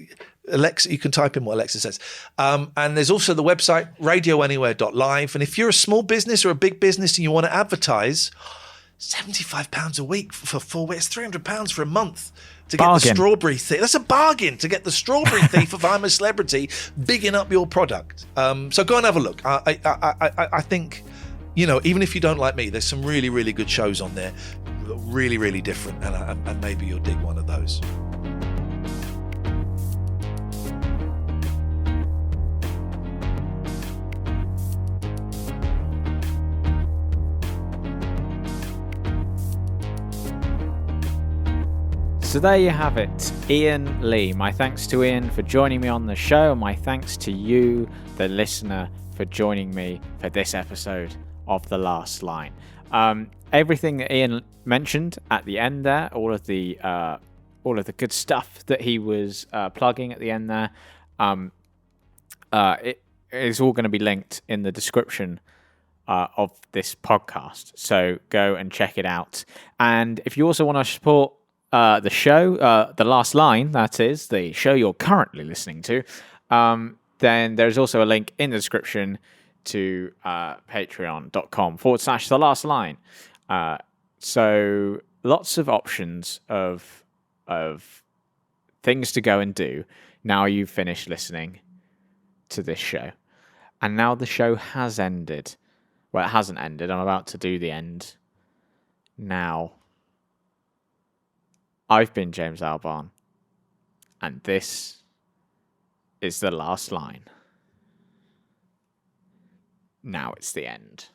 Alexa, you can type in what Alexa says. And there's also the website, radioanywhere.live. And if you're a small business or a big business and you want to advertise, £75 a week for 4 weeks, it's £300 for a month to get the Strawberry Thief. That's a bargain to get the Strawberry Thief of I'm a Celebrity bigging up your product. So go and have a look. I think, even if you don't like me, there's some really, really good shows on there, really, really different. And maybe you'll dig one of those. So there you have it, Iain Lee. My thanks to Iain for joining me on the show, and my thanks to you, the listener, for joining me for this episode of The Last Line. Everything that Iain mentioned at the end there, all of the good stuff that he was plugging at the end there, it is all going to be linked in the description of this podcast. So go and check it out. And if you also want to support the show, The Last Line, that is, the show you're currently listening to, then there's also a link in the description to patreon.com/The Last Line. So lots of options of things to go and do now you've finished listening to this show. And now the show has ended. Well, it hasn't ended. I'm about to do the end now. I've been James Albarn, and this is The Last Line. Now it's the end.